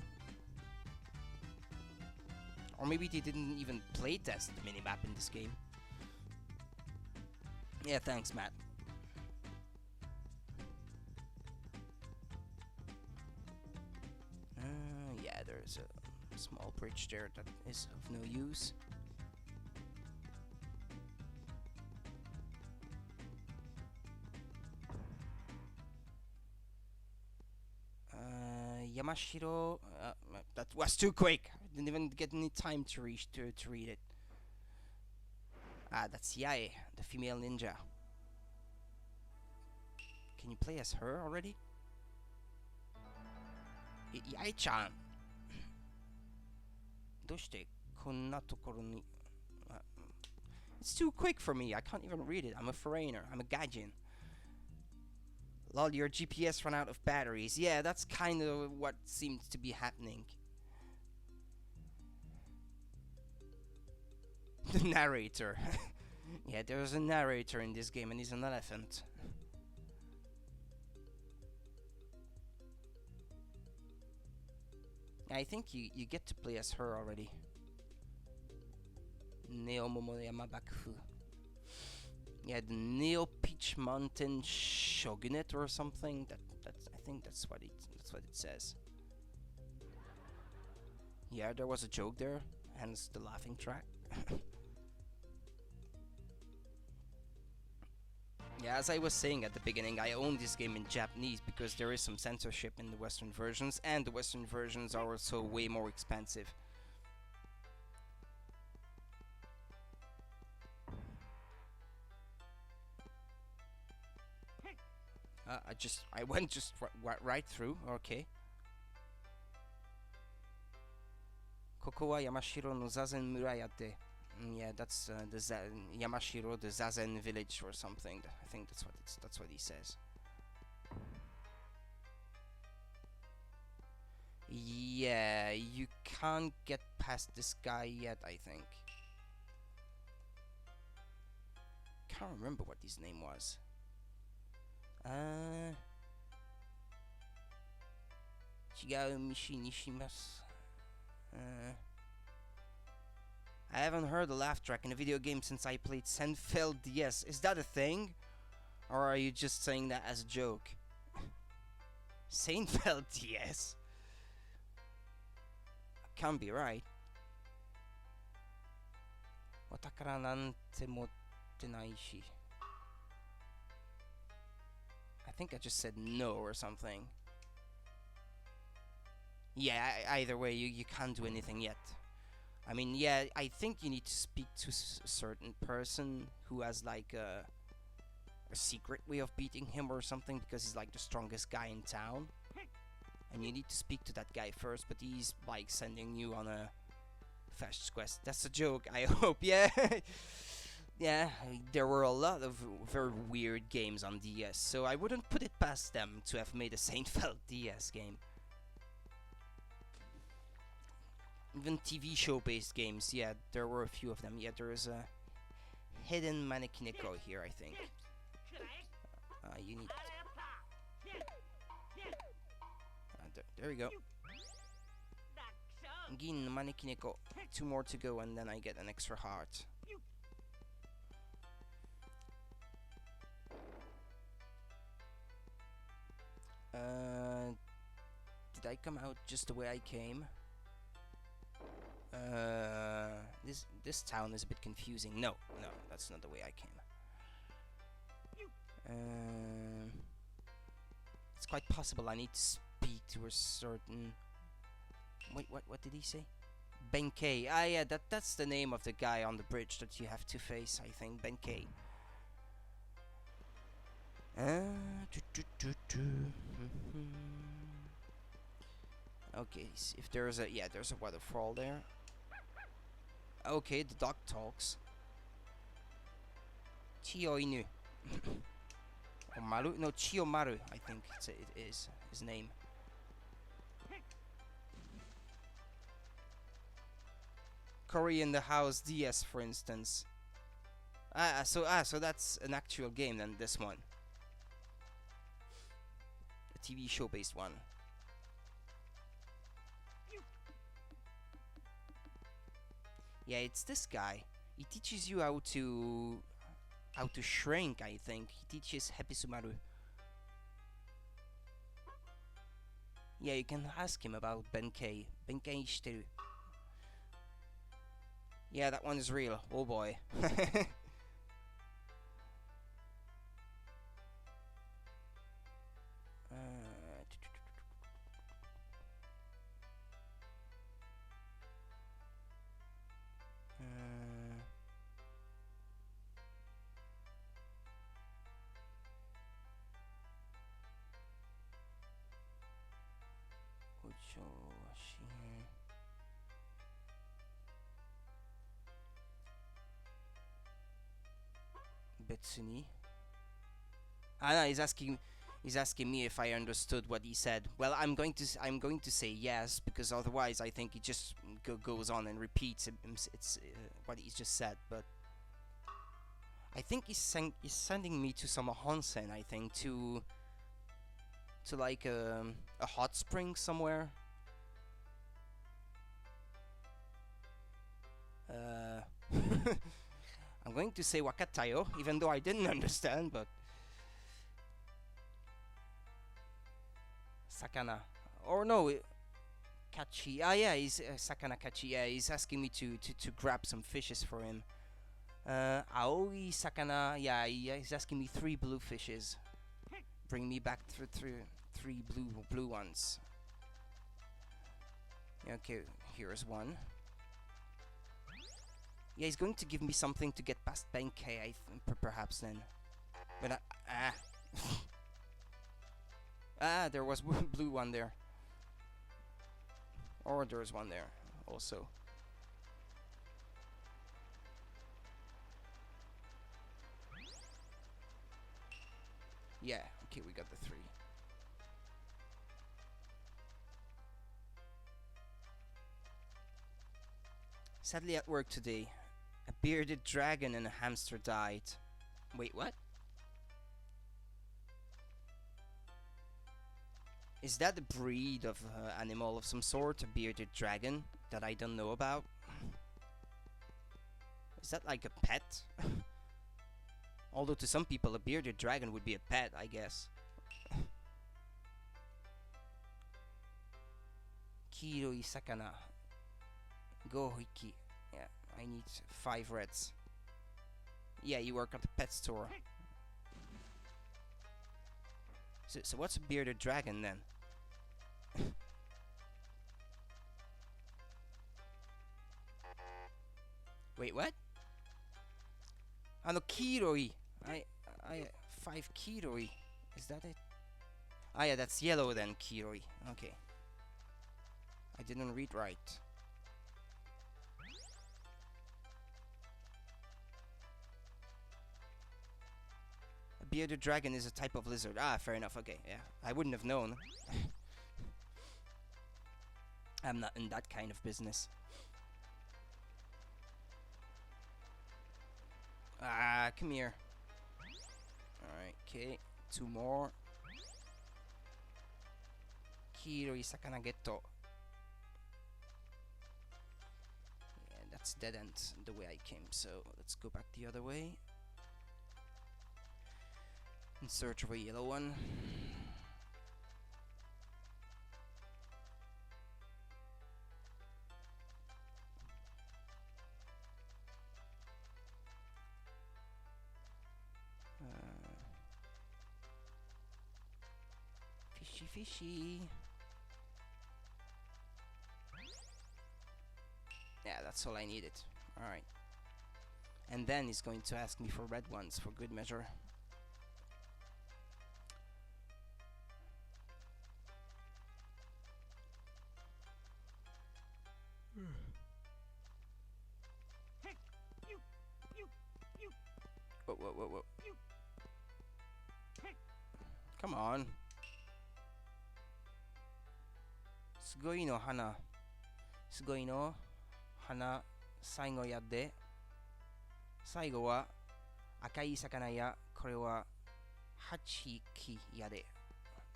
Or maybe they didn't even playtest the minimap in this game. Yeah, thanks, Matt. Yeah, there's a small bridge there that is of no use. Yamashiro, that was too quick. I didn't even get any time to read it. That's Yae, the female ninja. Can you play as her already? Yae-chan. どうしてこんなところに It's too quick for me. I can't even read it. I'm a foreigner. I'm a gaijin. Lol, your GPS ran out of batteries. Yeah, that's kind of what seems to be happening. The narrator. Yeah, there's a narrator in this game and he's an elephant. I think you get to play as her already. Neo Momoyama Bakufu. Yeah, the Neo Peach Mountain Shogunate or something. I think that's what it says. Yeah, there was a joke there, hence the laughing track. Yeah, as I was saying at the beginning, I own this game in Japanese because there is some censorship in the Western versions, and the Western versions are also way more expensive. I went just right through. Okay. Koko wa Yamashiro no Zazen Mura yatte. Yeah, that's the Yamashiro, the Zazen village or something. I think that's what he says. Yeah, you can't get past this guy yet, I think. Can't remember what his name was. Chigau Mishi Nishimasu. I haven't heard a laugh track in a video game since I played Seinfeld DS. Is that a thing? Or are you just saying that as a joke? Seinfeld DS? Can't be right. Watakara nante motte nai shi. I think I just said no or something. Yeah, either way, you can't do anything yet. I mean, yeah, I think you need to speak to a certain person who has like a secret way of beating him or something, because he's like the strongest guy in town. And you need to speak to that guy first, but he's like sending you on a fast quest. That's a joke, I hope, yeah. Yeah, there were a lot of very weird games on DS, so I wouldn't put it past them to have made a Seinfeld DS game. Even TV show based games, yeah, there were a few of them. Yeah, there is a hidden Manekineko here, I think. You need... there we go. Gin Manekineko. 2 more to go and then I get an extra heart. Did I come out just the way I came? This town is a bit confusing. No, that's not the way I came. It's quite possible I need to speak to a certain... Wait, what did he say? Benkei. Ah, yeah, that's the name of the guy on the bridge that you have to face, I think. Benkei. Okay, if there's a... Yeah, there's a waterfall there. Okay, the dog talks. Chiyo Inu. Or Maru? No, Chiyo Maru, I think it is his name. Cory in the House DS, for instance. So that's an actual game then, this one. A TV show based one. Yeah, it's this guy. He teaches you how to shrink, I think. He teaches Hepisumaru. Yeah, you can ask him about Benkei. Benkei shiteru. Yeah, that one is real. Oh boy. Betsuni. Ah, no, he's asking He's asking me if I understood what he said. Well, I'm going to say yes, because otherwise I think he just goes on and repeats what he's just said. But I think he's sending me to some onsen. I think to like a hot spring somewhere. I'm going to say wakatayo, even though I didn't understand, but sakana. Or no, kachi. Ah, yeah, he's sakana kachi. Yeah, he's asking me to grab some fishes for him. Aoi sakana. Yeah, he's asking me 3 blue fishes. Bring me back three blue ones. Okay, here's one. Yeah, he's going to give me something to get past Benkei, perhaps then. But there was one blue one there. Or there's one there also. Yeah, okay, we got the 3. Sadly at work today, a bearded dragon and a hamster died. Wait, what? Is that a breed of animal of some sort, a bearded dragon, that I don't know about? Is that like a pet? Although to some people a bearded dragon would be a pet, I guess. Kiroi sakana. Go hiki. Yeah, I need 5 reds. Yeah, you work at the pet store. So what's a bearded dragon then? Wait, what? No, kiroi. I 5 kiroi. Is that it? Ah, yeah, that's yellow then, kiroi. Okay. I didn't read right. A bearded dragon is a type of lizard. Ah, fair enough. Okay, yeah. I wouldn't have known. I'm not in that kind of business. Ah, come here. Alright, okay. 2 more. Kiroi sakana getto. Yeah, that's dead end the way I came, so let's go back the other way. In search of a yellow one. Fishy. Yeah, that's all I needed. Alright. And then he's going to ask me for red ones for good measure. Whoa. Come on. Sugoi no hana. Sugoi no hana. Saigo yadde. Saigo wa akai sakana ya. Kore wa hachi ki yade.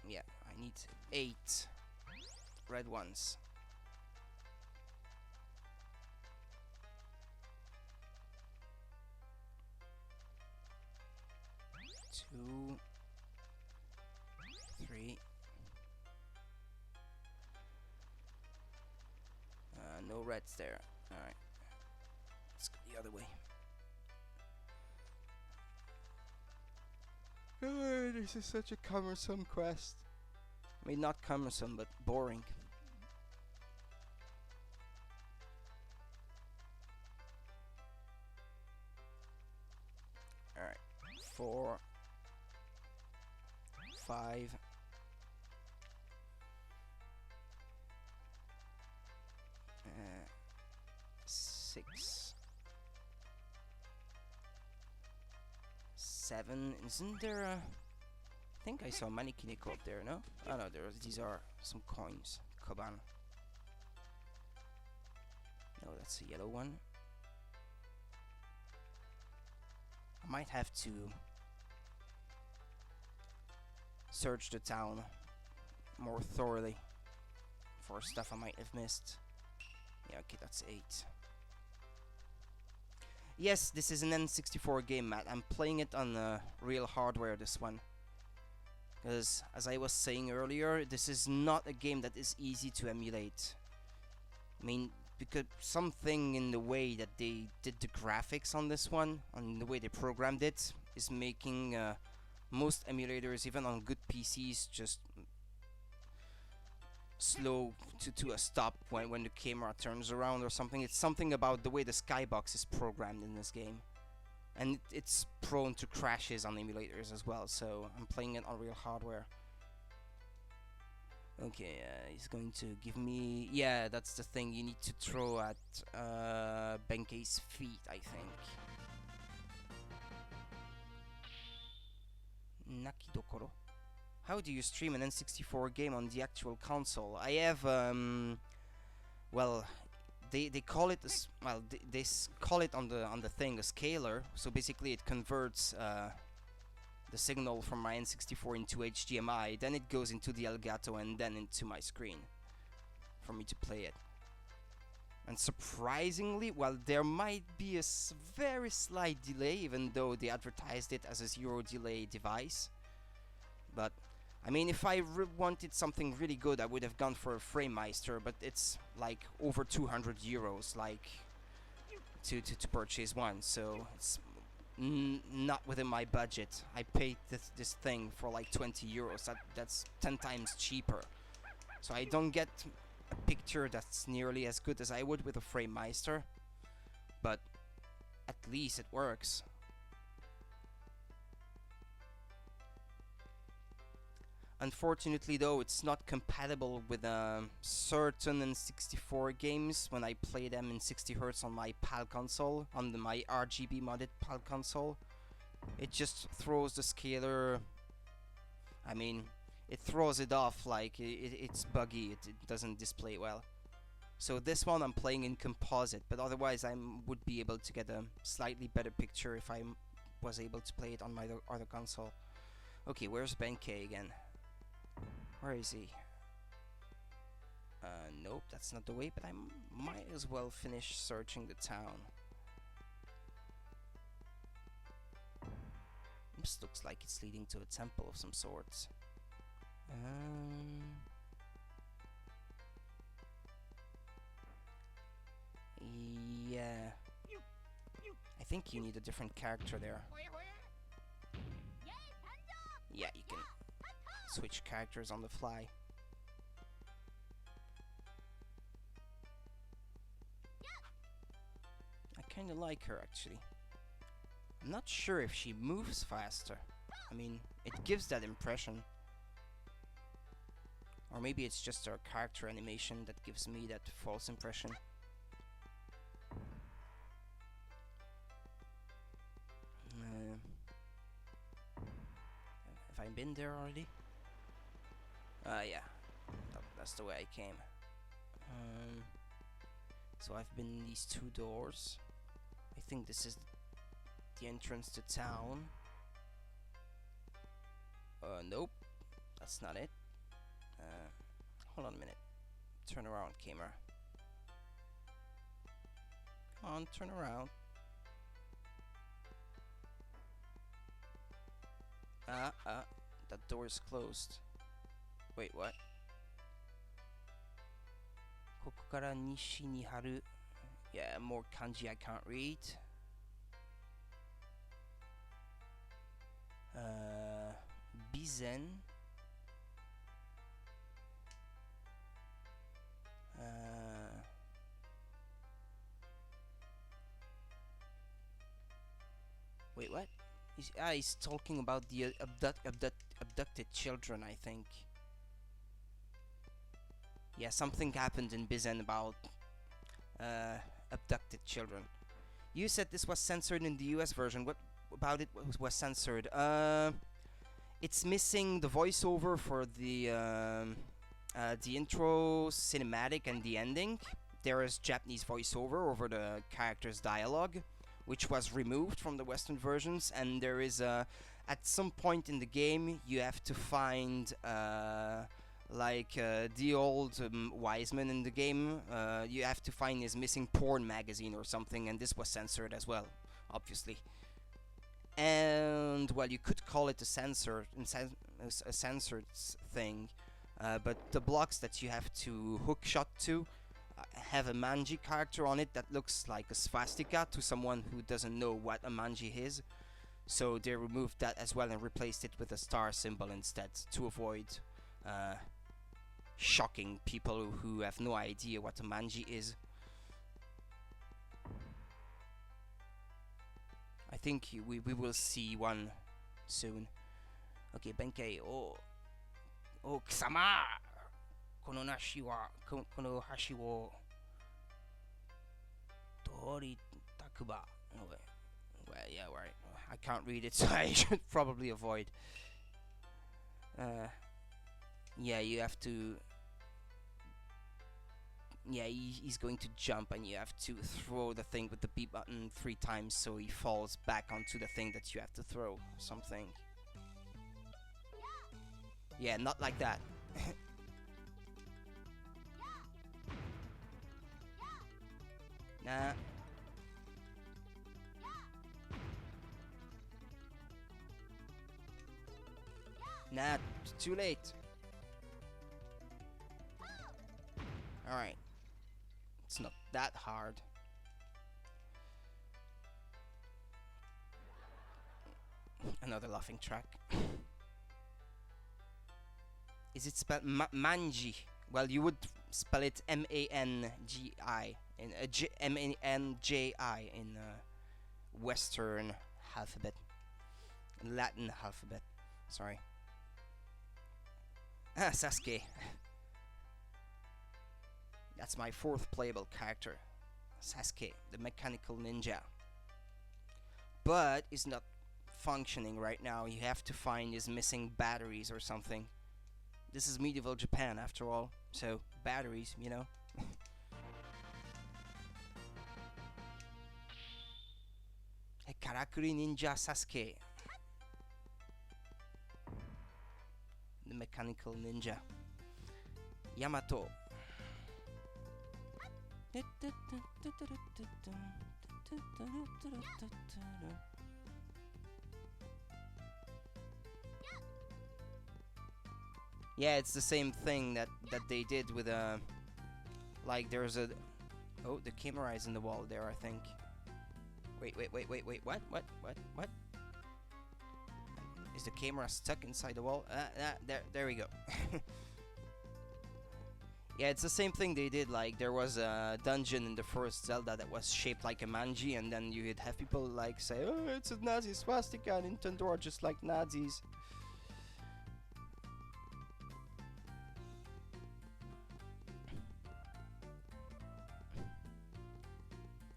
Yeah, I need 8 red ones. Two, 3. No reds there. Alright. Let's go the other way. This is such a cumbersome quest. I mean, not cumbersome, but boring. Alright. 4, 5. 6, 7. Isn't there a... I think I saw many Kineko up there, no? Oh no, these are some coins. Koban. No, that's a yellow one. I might have to search the town more thoroughly for stuff I might have missed. Yeah, okay, that's 8. Yes, this is an N64 game, Matt. I'm playing it on real hardware, this one. Because, as I was saying earlier, this is not a game that is easy to emulate. I mean, because something in the way that they did the graphics on this one, on the way they programmed it, is making most emulators, even on good PCs, just slow to a stop when the camera turns around or something. It's something about the way the skybox is programmed in this game. And it's prone to crashes on emulators as well, so I'm playing it on real hardware. Okay, he's going to give me... Yeah, that's the thing, you need to throw at Benkei's feet, I think. Nakidokoro. How do you stream an N64 game on the actual console? I have, well, they call it they call it on the thing a scaler. So basically, it converts the signal from my N64 into HDMI. Then it goes into the Elgato and then into my screen for me to play it. And surprisingly, well, there might be a very slight delay, even though they advertised it as a zero delay device. But I mean, if I wanted something really good, I would have gone for a FrameMeister, but it's like over 200 euros, like to purchase one, so it's not within my budget. I paid this thing for like 20 euros. That's 10 times cheaper, so I don't get a picture that's nearly as good as I would with a FrameMeister, but at least it works. Unfortunately, though, it's not compatible with certain N64 games when I play them in 60 Hz on my PAL console, on my RGB modded PAL console. It just throws the scaler. I mean, it throws it off like it's buggy. It doesn't display well. So this one I'm playing in composite, but otherwise I would be able to get a slightly better picture if I was able to play it on my other console. Okay, where's Benkei again? Where is he? Nope, that's not the way, but I might as well finish searching the town. This looks like it's leading to a temple of some sorts. Yeah. I think you need a different character there. Yeah, you can switch characters on the fly. I kinda like her, actually. I'm not sure if she moves faster. I mean, it gives that impression. Or maybe it's just her character animation that gives me that false impression. Have I been there already? Yeah. That's the way I came. So I've been in these two doors. I think this is the entrance to town. Nope. That's not it. Hold on a minute. Turn around, camera. Come on, turn around. That door is closed. Wait, what? ここから西に張る. Yeah, more kanji I can't read. Bizen. Wait, what? He's talking about the abducted children, I think. Yeah, something happened in Bizen about abducted children. You said this was censored in the US version. What about it was censored? It's missing the voiceover for the intro cinematic and the ending. There is Japanese voiceover over the character's dialogue, which was removed from the Western versions, and there is at some point in the game you have to find the old wise man in the game. You have to find his missing porn magazine or something, and this was censored as well, obviously. And well, you could call it a censored thing, but the blocks that you have to hook shot to have a manji character on it that looks like a swastika to someone who doesn't know what a manji is. So they removed that as well and replaced it with a star symbol instead to avoid shocking people who have no idea what a manji is. I think we will see one soon. Okay, Benkei, oh, Kisama! Kono hashi wo Odori takuba. Well, yeah, right. I can't read it, so I should probably avoid. Yeah, you have to. Yeah, he's going to jump, and you have to throw the thing with the B button 3 times, so he falls back onto the thing that you have to throw. Something. Yeah, not like that. Nah. Nah, too late. Alright. It's not that hard. Another laughing track. Is it spelled manji? Well, you would spell it M-A-N-G-I in M-A-N-J-I in Western alphabet, Latin alphabet. Sorry. Ah, Sasuke. That's my 4th playable character, Sasuke, the mechanical ninja. But is not functioning right now. You have to find his missing batteries or something. This is medieval Japan after all, so batteries, you know. Karakuri Ninja Sasuke, the mechanical ninja. Yamato. Yeah, it's the same thing that they did with like there's a the camera is in the wall there, I think. Wait, what? Is the camera stuck inside the wall? There we go. Yeah, it's the same thing they did. Like, there was a dungeon in the first Zelda that was shaped like a manji, and then you'd have people like say, "Oh, it's a Nazi swastika, Nintendo are just like Nazis."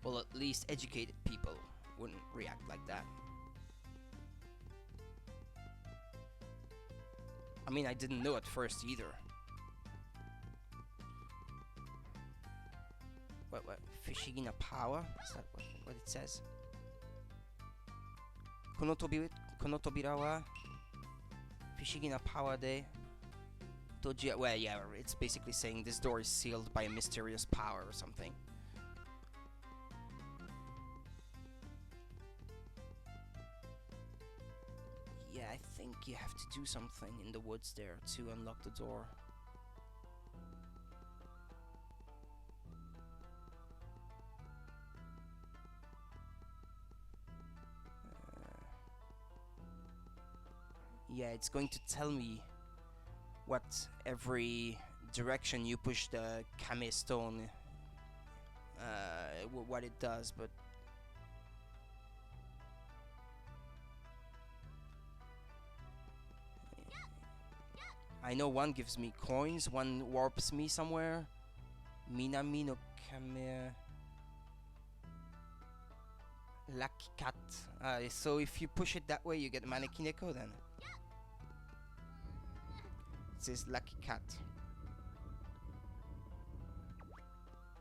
Well, at least educated people wouldn't react like that. I mean, I didn't know at first either. What? Fushigina power? Is that what it says? Kono tobira wa Fushigina power de Toji. Well, yeah, it's basically saying this door is sealed by a mysterious power or something. Yeah, I think you have to do something in the woods there to unlock the door. Yeah, it's going to tell me what every direction you push the Kame stone, what it does, but I know one gives me coins, one warps me somewhere. Minami no Kame... Lucky cat. So if you push it that way, you get Maneki Neko then. It says lucky cat.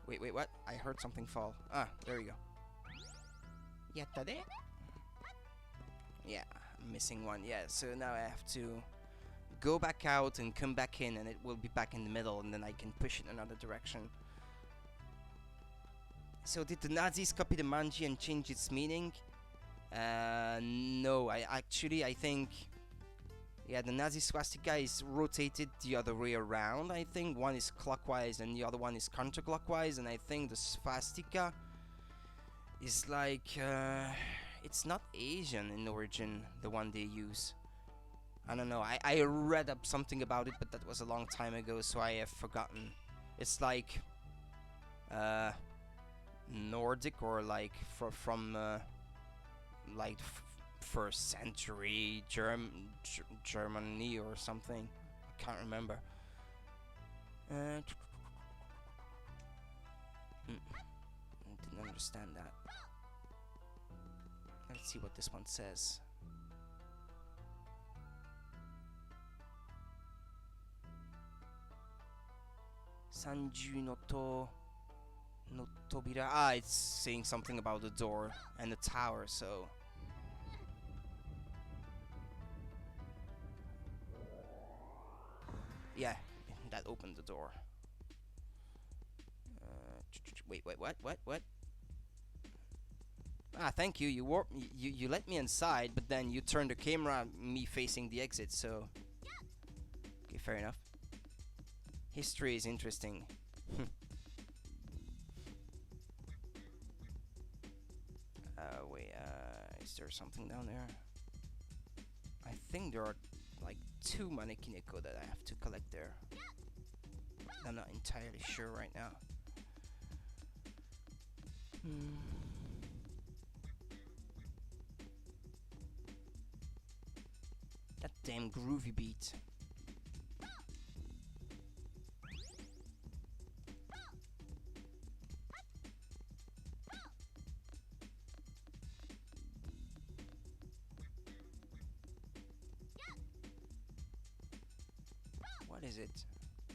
Wait, what? I heard something fall. Ah, there you go. Yattade? Yeah, I'm missing one. Yeah, so now I have to go back out and come back in, and it will be back in the middle, and then I can push it another direction. So did the Nazis copy the manji and change its meaning? No, I think, yeah, the Nazi swastika is rotated the other way around. I think one is clockwise and the other one is counterclockwise, and I think the swastika is like, it's not Asian in origin, the one they use. I don't know, I read up something about it, but that was a long time ago, so I have forgotten. It's like, Nordic, or like from like first century Germany or something. I can't remember. Didn't understand that. Let's see what this one says. Sanju no to no tobira. Ah, it's saying something about the door and the tower, so. Yeah, that opened the door. Wait, what? Ah, thank you. You let me inside, but then you turned the camera me facing the exit, so. Okay, fair enough. History is interesting. Wait, is there something down there? I think there are like 2 manekineko that I have to collect there. I'm not entirely sure right now. That damn groovy beat. What is it?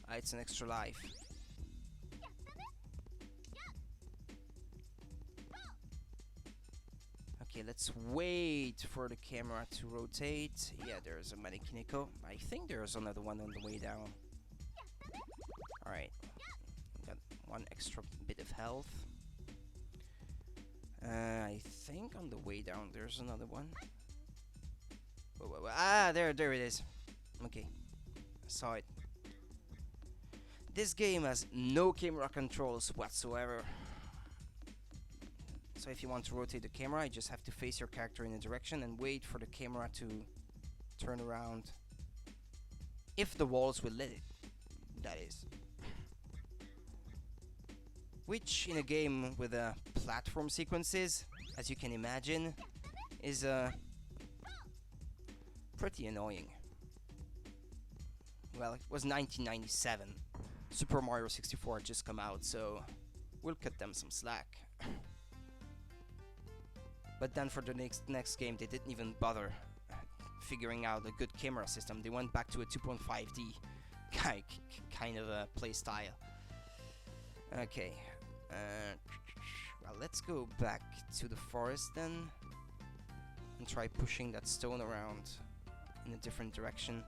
Ah, it's an extra life. Okay, let's wait for the camera to rotate. Yeah, there's a manekineko. I think there's another one on the way down. Alright. Got 1 extra bit of health. I think on the way down there's another one. Whoa. Ah, there it is. Okay. I saw it. This game has no camera controls whatsoever. So if you want to rotate the camera, you just have to face your character in a direction and wait for the camera to turn around. If the walls will let it, that is. Which, in a game with platform sequences, as you can imagine, is pretty annoying. Well, it was 1997. Super Mario 64 had just come out, so we'll cut them some slack. But then for the next game, they didn't even bother figuring out a good camera system. They went back to a 2.5D kind of a play style. Okay. Well, let's go back to the forest then and try pushing that stone around in a different direction.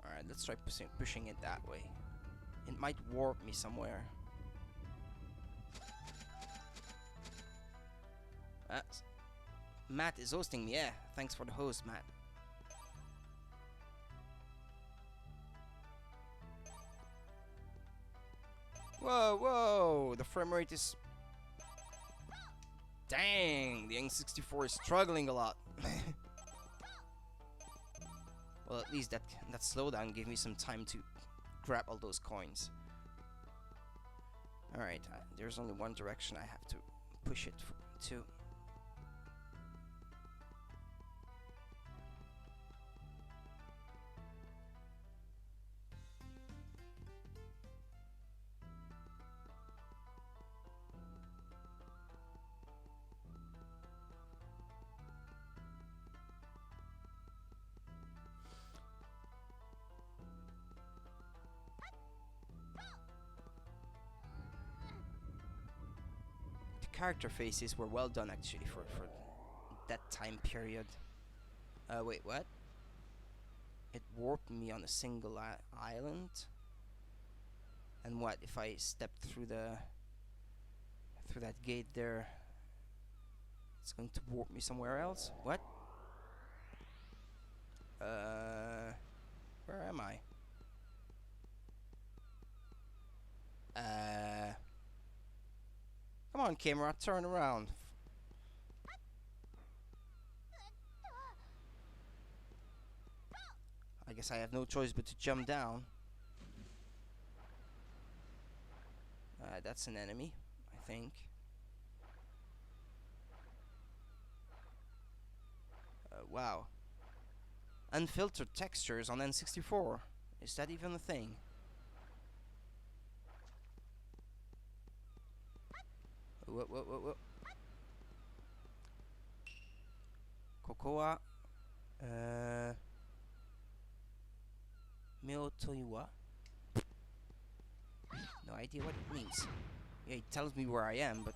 Alright, let's try pushing it that way. It might warp me somewhere. Matt is hosting me, yeah. Thanks for the host, Matt. Whoa, the frame rate is... Dang, the N64 is struggling a lot. Well, at least that slowdown gave me some time to grab all those coins. Alright, there's only one direction I have to push it to. Character faces were well done actually for that time period. Wait, what? It warped me on a single island. And what if I step through that gate there? It's going to warp me somewhere else. What? Where am I? Come on, camera, turn around. I guess I have no choice but to jump down. That's an enemy, I think. Wow. Unfiltered textures on N64. Is that even a thing? Whoa. Kokoa. Miotoiwa. No idea what it means. Yeah, it tells me where I am, but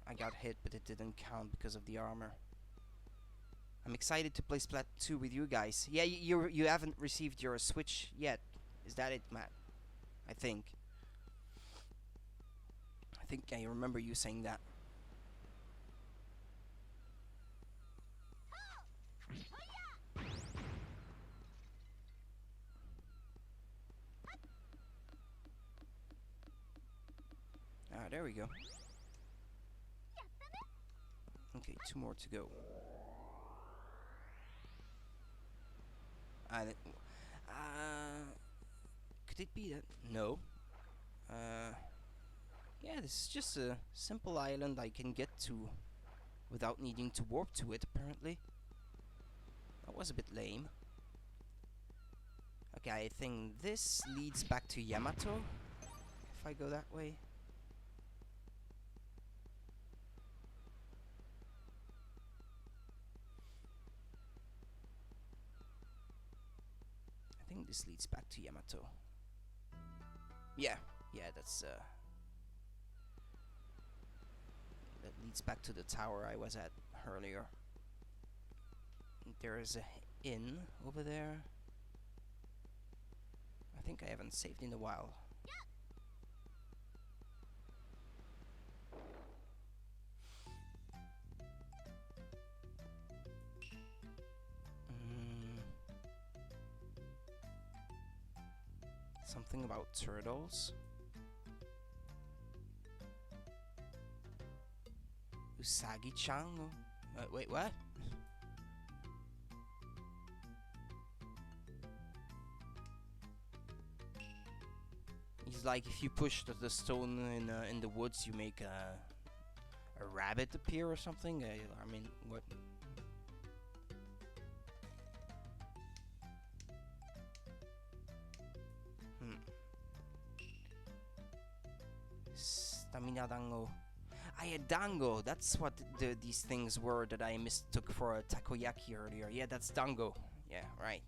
I got hit, but it didn't count because of the armor. I'm excited to play Splat 2 with you guys. Yeah, you haven't received your Switch yet. Is that it, Matt? I think I remember you saying that. Ah, there we go. Okay, 2 more to go. Could it be that? No. Yeah, this is just a simple island I can get to without needing to warp to it, apparently. That was a bit lame. Okay, I think this leads back to Yamato, if I go that way. I think this leads back to Yamato. Yeah, that's that leads back to the tower I was at earlier. There is a inn over there. I think I haven't saved in a while. Something about turtles. Usagi-chan? Wait, what? It's like if you push the stone in the woods, you make a rabbit appear or something. I mean, what? Stamina dango. Dango. That's what these things were that I mistook for a takoyaki earlier. Yeah, that's dango. Yeah, right.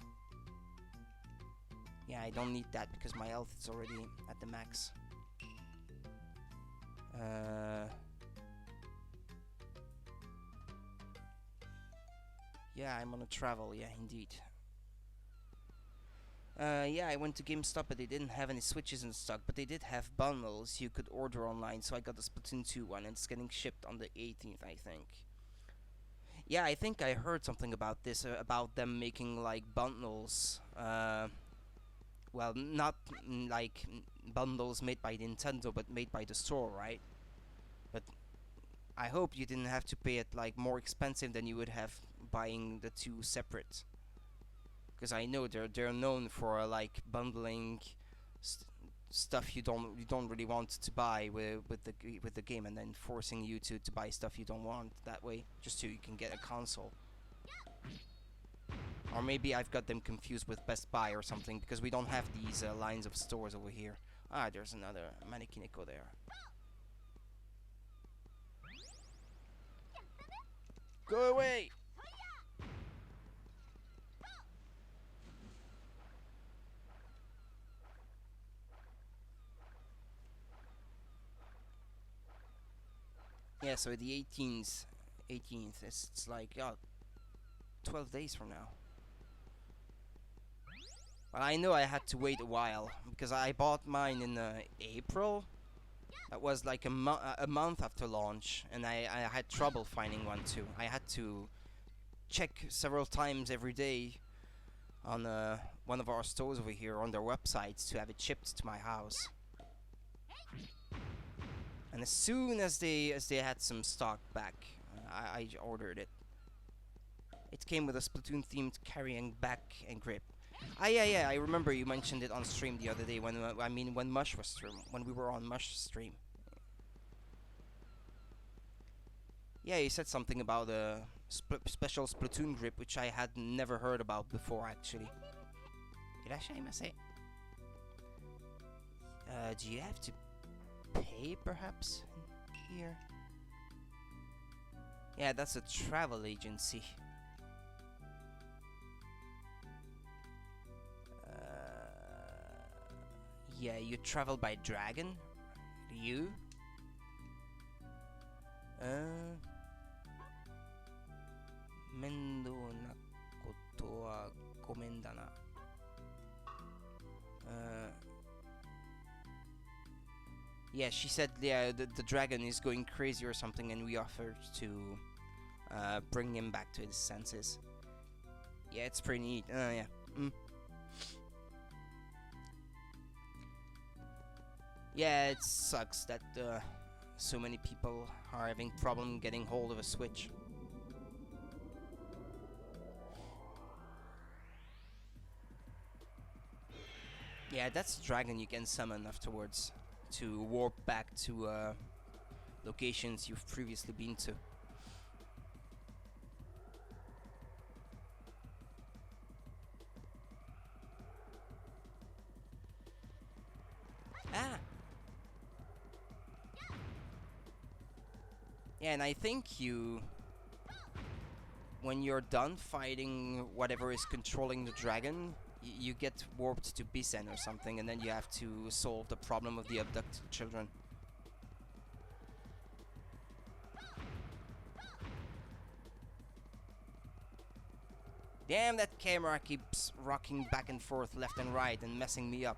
Yeah, I don't need that because my health is already at the max. Yeah, I'm on a travel. Yeah, indeed. Yeah, I went to GameStop, but they didn't have any Switches in stock, but they did have bundles you could order online, so I got the Splatoon 2 one, and it's getting shipped on the 18th, I think. Yeah, I think I heard something about this, about them making, like, bundles, well, not like bundles made by Nintendo, but made by the store, right? But I hope you didn't have to pay it, like, more expensive than you would have buying the two separate. Because I know they're known for like bundling stuff you don't really want to buy with the game, and then forcing you to buy stuff you don't want that way, just so you can get a console. Or maybe I've got them confused with Best Buy or something, because we don't have these lines of stores over here. Ah, there's another Manekineko there. Go away! Yeah, so the 18th, it's like, 12 days from now. But I know I had to wait a while, because I bought mine in April. That was like a month after launch, and I had trouble finding one too. I had to check several times every day on one of our stores over here on their websites to have it shipped to my house. And as soon as they had some stock back, I ordered it. It came with a Splatoon themed carrying back and grip. Ah, yeah, I remember you mentioned it on stream the other day when Mush was when we were on Mush stream. Yeah, you said something about a special Splatoon grip, which I had never heard about before, actually. Irashaimase. Do you have to pay, perhaps, here? Yeah, that's a travel agency. Yeah, you travel by dragon? You? Mendo na koto wa gomen da na. Yeah, she said the dragon is going crazy or something, and we offered to bring him back to his senses. Yeah, it's pretty neat. Yeah. Yeah, it sucks that so many people are having problem getting hold of a Switch. Yeah, that's a dragon you can summon afterwards to warp back to locations you've previously been to. Ah! Yeah, and I think when you're done fighting whatever is controlling the dragon, you get warped to Bisen or something, and then you have to solve the problem of the abducted children. Damn, that camera keeps rocking back and forth left and right and messing me up.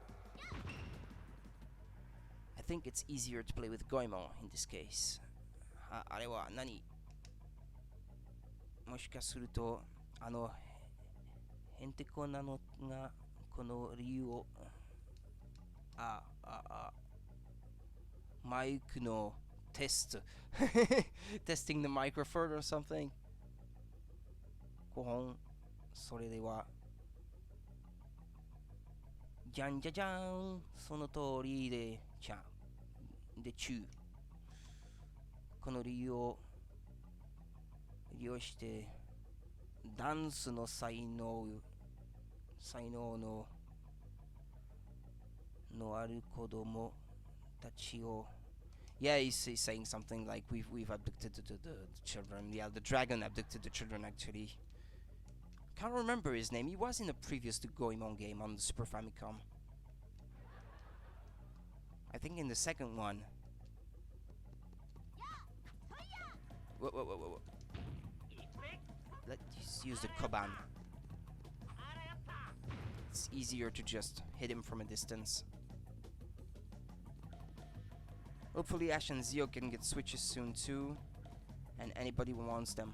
I think it's easier to play with Goemon in this case. あれは何? もしかするとへんてこなのがこの理由をマイクのテスト testing the microphone or something. 5本それではじゃんじゃじゃーんその通りでちゃんでちゅうこの理由を利用してダンスの才能のある子供たちを Yeah, he's saying something like we've abducted the children. Yeah, the dragon abducted the children actually. Can't remember his name. He was in a previous Goemon game on the Super Famicom. I think in the second one. Whoa. Let's use the Koban. It's easier to just hit him from a distance. Hopefully Ash and Zio can get Switches soon too, and anybody who wants them.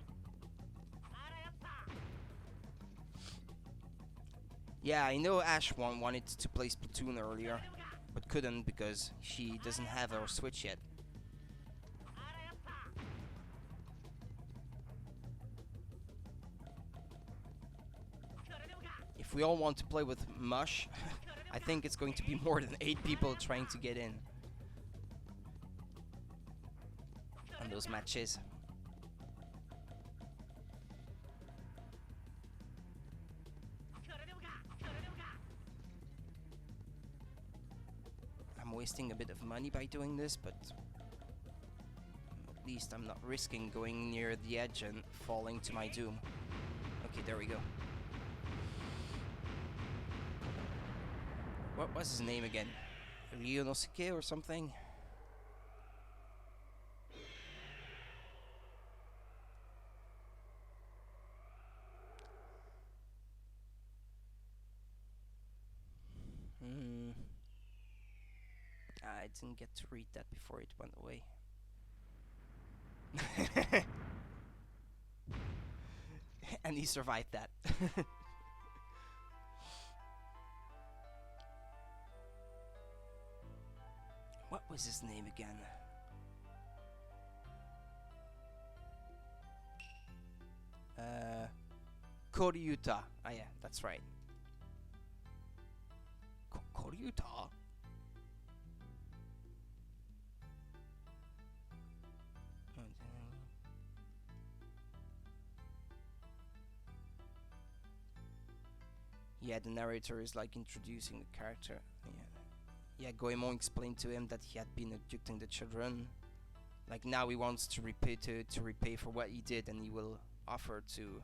Yeah, I know Ash wanted to play Splatoon earlier, but couldn't because she doesn't have her Switch yet. we all want to play with Mush, I think it's going to be more than 8 people trying to get in on those matches. I'm wasting a bit of money by doing this, but at least I'm not risking going near the edge and falling to my doom. Okay, there we go. What was his name again? Ryunosuke or something? I didn't get to read that before it went away. And he survived that. What was his name again? Koryuta. Ah yeah, that's right. Koryuta? Yeah, the narrator is like introducing the character. Yeah, Goemon explained to him that he had been abducting the children. Like now he wants to repay for what he did, and he will offer to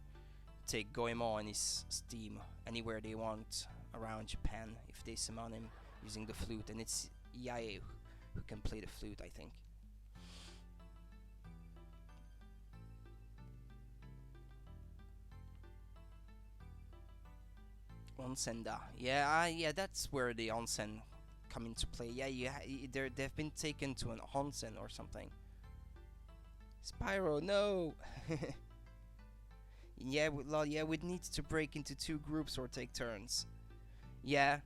take Goemon and his team anywhere they want around Japan if they summon him using the flute. And it's Yae who can play the flute, I think. Onsenda. Yeah, that's where the onsen come into play. Yeah, they've been taken to an onsen or something. Spyro, no. Yeah, we'd need to break into 2 groups or take turns. Yeah,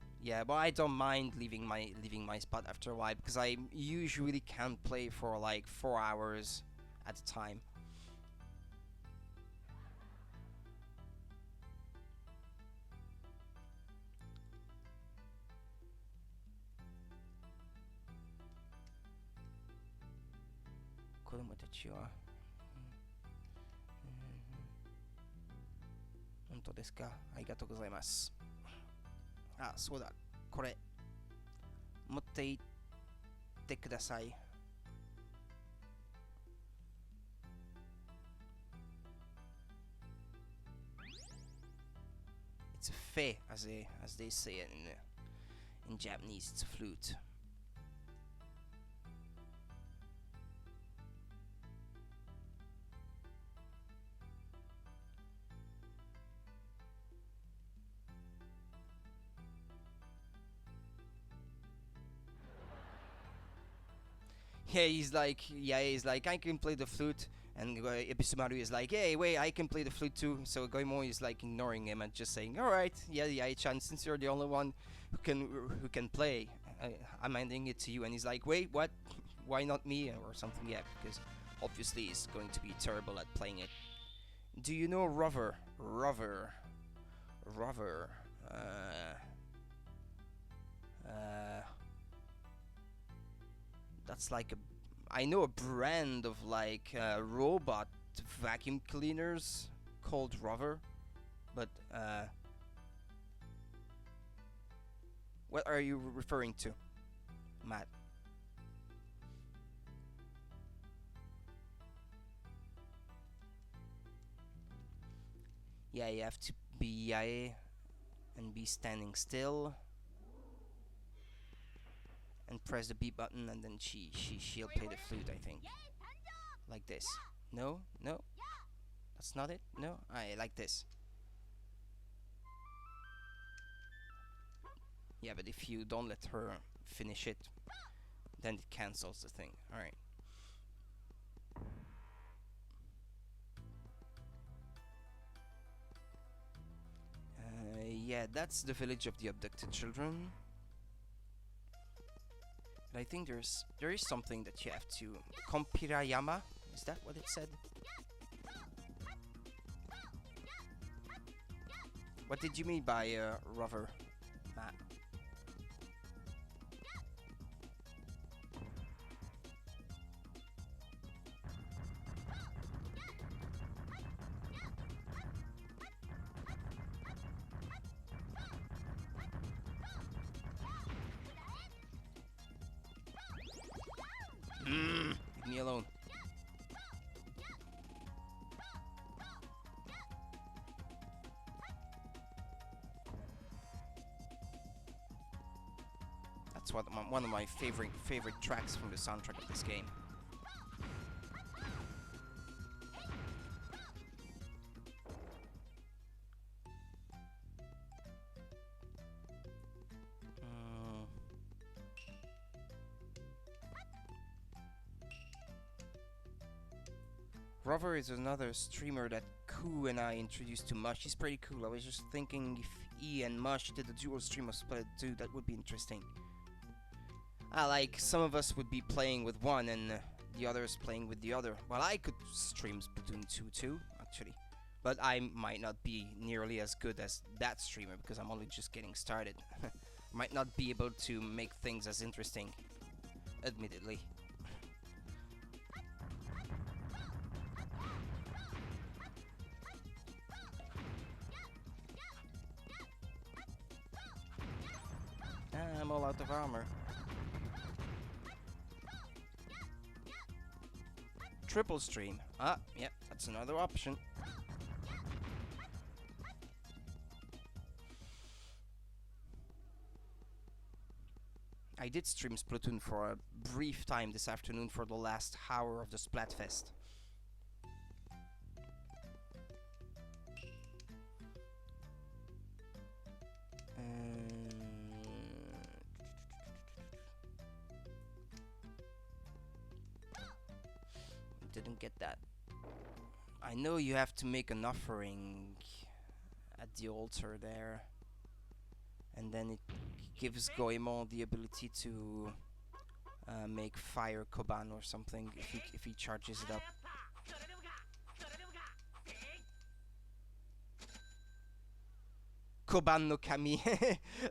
but I don't mind leaving my spot after a while, because I usually can't play for like 4 hours at a time. Honto desu ka? Arigatou gozaimasu. Ah, そうだ。これ持って行ってください。It's a fe, as they say it in Japanese. It's a flute. Yeah, he's like, I can play the flute, and Ebisumaru is like, hey, wait, I can play the flute too. So Goemon is like ignoring him and just saying, all right, yeah, Chan, since you're the only one who can play, I'm handing it to you. And he's like, wait, what? Why not me or something? Yeah, because obviously he's going to be terrible at playing it. Do you know Rover? That's like I know a brand of like robot vacuum cleaners called Rover, but what are you referring to, Matt? Yeah, you have to be Yae and be standing still and press the B button, and then she'll play the flute, I think. Like this. No, that's not it. No, I like this. Yeah, but if you don't let her finish it, then it cancels the thing. All right. Yeah, that's the village of the abducted children. But I think there is something that you have to... Kompirayama? Is that what it said? What did you mean by rover, Matt? Leave me alone. That's one of my favorite tracks from the soundtrack of this game. Rover is another streamer that Koo and I introduced to Mush. He's pretty cool. I was just thinking if he and Mush did a dual stream of Splatoon 2, that would be interesting. Like, some of us would be playing with one and the others playing with the other. Well, I could stream Splatoon 2 too, actually. But I might not be nearly as good as that streamer because I'm only just getting started. Might not be able to make things as interesting, admittedly. I'm all out of armor. Triple stream. Ah, yep, that's another option. I did stream Splatoon for a brief time this afternoon for the last hour of the Splatfest. Didn't get that. I know you have to make an offering at the altar there, and then it gives Goemon the ability to make fire Koban or something if he charges it up. Koban no Kami,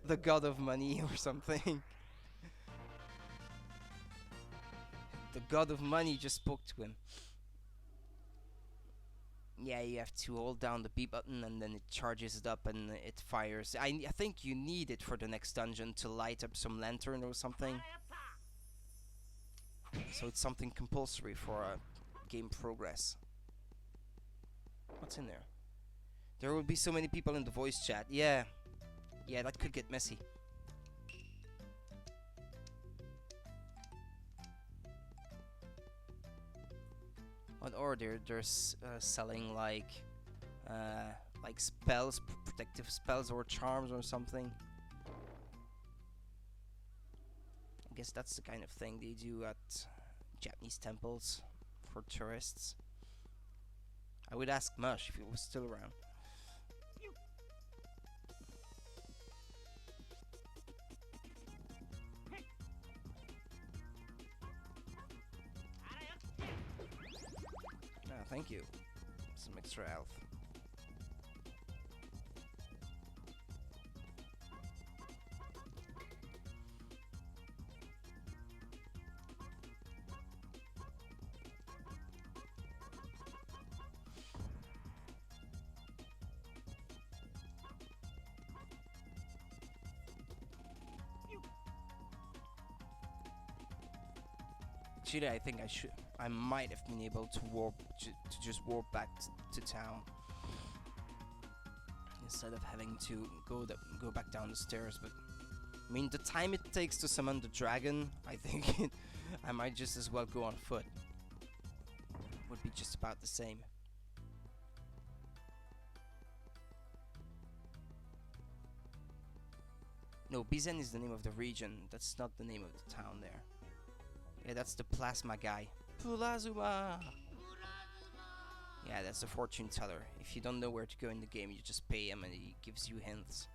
the god of money or something. The god of money just spoke to him. Yeah, you have to hold down the B button and then it charges it up and it fires. I think you need it for the next dungeon to light up some lantern or something. So it's something compulsory for game progress. What's in there? There will be so many people in the voice chat. Yeah, that could get messy. Or they're selling like spells, protective spells or charms or something. I guess that's the kind of thing they do at Japanese temples for tourists. I would ask Mush if he was still around. Thank you. Some extra health. Actually, I think I might have been able to warp to just warp back to town instead of having to go back down the stairs. But I mean, the time it takes to summon the dragon, I think I might just as well go on foot. Would be just about the same. No, Bizen is the name of the region. That's not the name of the town there. Yeah, that's the plasma guy. Pulazuma! Yeah, that's the fortune teller. If you don't know where to go in the game, you just pay him and he gives you hints.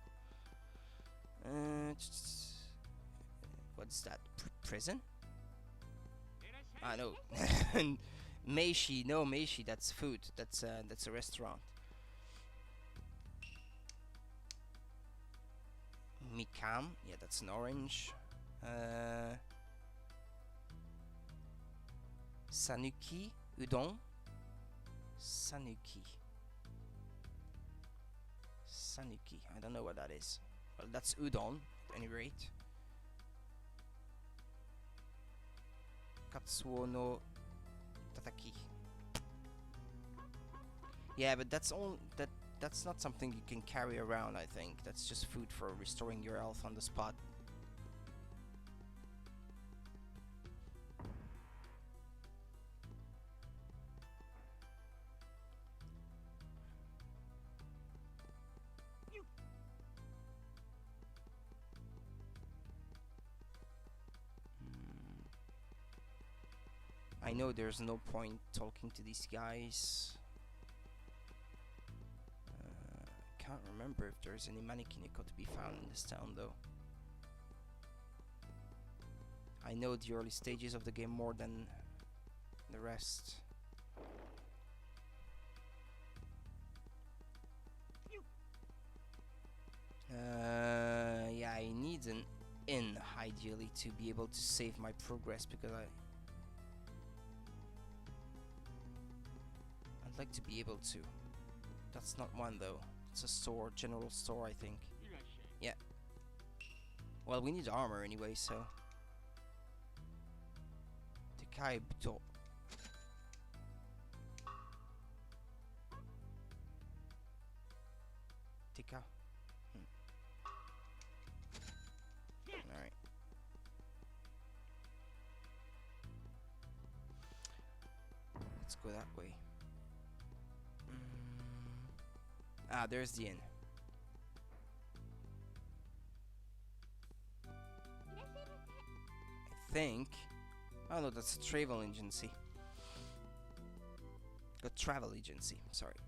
What's that? Prison? Ah, no. Meishi, no, Meishi, that's food. That's a restaurant. Mikam, yeah, that's an orange. Sanuki udon. Sanuki. I don't know what that is. Well, that's udon at any rate. Katsuo no tataki. Yeah, but that's not something you can carry around, I think. That's just food for restoring your health on the spot. I know there's no point talking to these guys. Can't remember if there's any Manikineko to be found in this town though. I know the early stages of the game more than the rest. Yeah, I need an inn ideally to be able to save my progress because I'd like to be able to. That's not one though. It's a store, general store, I think. Yeah. Well, we need armor anyway, so. Tekai Buto. Tika. Alright. Let's go that way. Ah, there's the inn. I think. Oh no, that's a travel agency. A travel agency, sorry.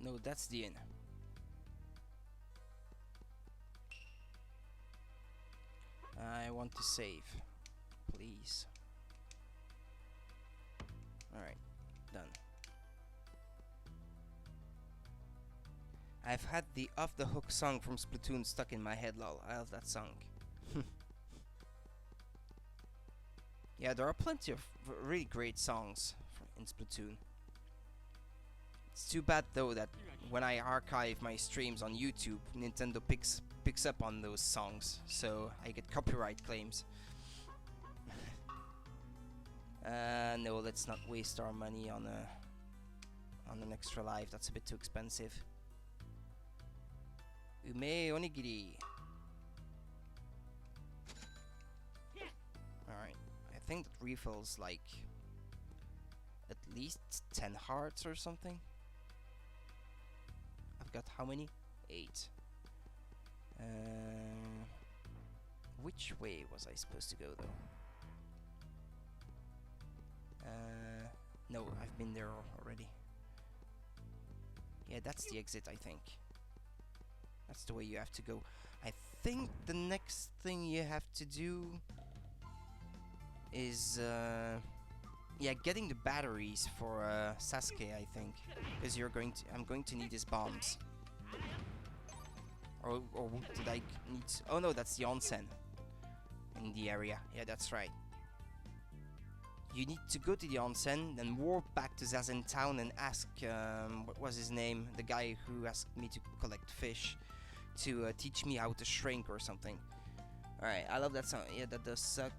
No, that's the inn. I want to save, please. Alright, done. I've had the Off the Hook song from Splatoon stuck in my head, lol. I love that song. Yeah, there are plenty of really great songs in Splatoon. It's too bad though that when I archive my streams on YouTube, Nintendo picks up on those songs, so I get copyright claims. No, let's not waste our money on an extra life. That's a bit too expensive. Ume onigiri. Alright, I think that refills like at least 10 hearts or something. I've got how many? 8. Which way was I supposed to go though? No, I've been there already. Yeah, that's the exit, I think. That's the way you have to go. I think the next thing you have to do is yeah, getting the batteries for Sasuke, I think, because I'm going to need his bombs. Or did I need? Oh no, that's the onsen in the area. Yeah, that's right. You need to go to the onsen, then warp back to Zazen Town and ask what was his name, the guy who asked me to collect fish, to teach me how to shrink or something. Alright, I love that song. Yeah, that does suck.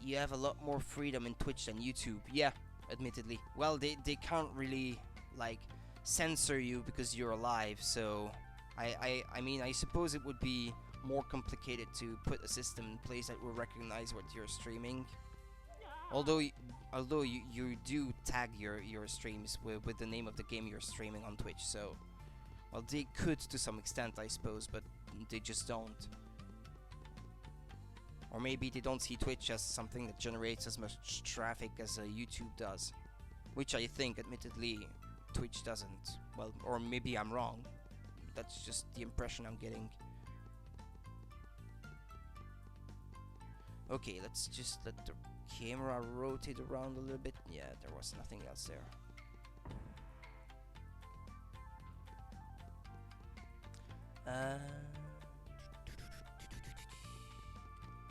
You have a lot more freedom in Twitch than YouTube. Yeah, admittedly. Well, they can't really like censor you because you're alive, so I mean, I suppose it would be more complicated to put a system in place that will recognize what you're streaming. Although you do tag your streams with the name of the game you're streaming on Twitch, so well, they could to some extent, I suppose, but they just don't. Or maybe they don't see Twitch as something that generates as much traffic as YouTube does, which I think, admittedly, Twitch doesn't. Well, or maybe I'm wrong. That's just the impression I'm getting. Okay, let's just let the camera rotate around a little bit. Yeah, there was nothing else there.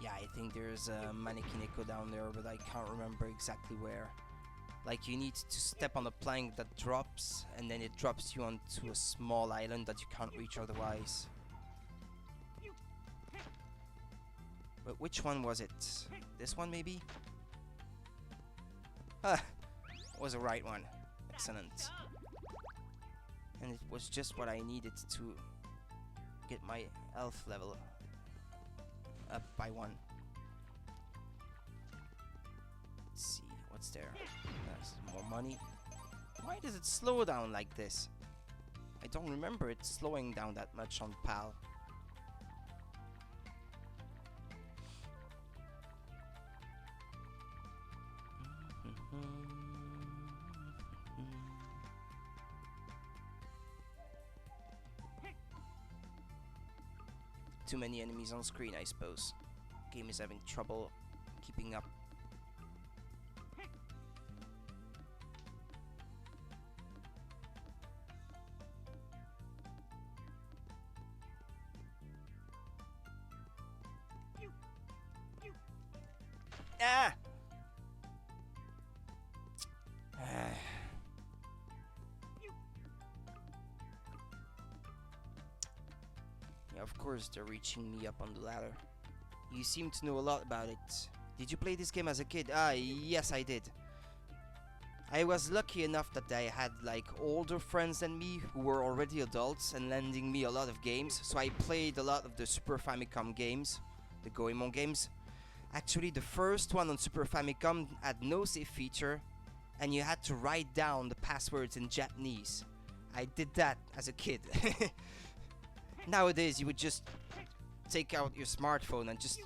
Yeah, I think there's a Manekineko down there, but I can't remember exactly where. Like, you need to step on a plank that drops, and then it drops you onto a small island that you can't reach otherwise. But which one was it? This one, maybe? Ah! Was the right one. Excellent. And it was just what I needed to get my health level up by 1. Let's see, what's there? There's more money. Why does it slow down like this? I don't remember it slowing down that much on PAL. Too many enemies on screen, I suppose. Game is having trouble keeping up. Ah! Yeah, of course they're reaching me up on the ladder. You seem to know a lot about it. Did you play this game as a kid? Ah, yes, I did. I was lucky enough that I had like older friends than me who were already adults and lending me a lot of games, so I played a lot of the Super Famicom games, the Goemon games. Actually, the first one on Super Famicom had no save feature, and you had to write down the passwords in Japanese. I did that as a kid. Nowadays, you would just take out your smartphone and just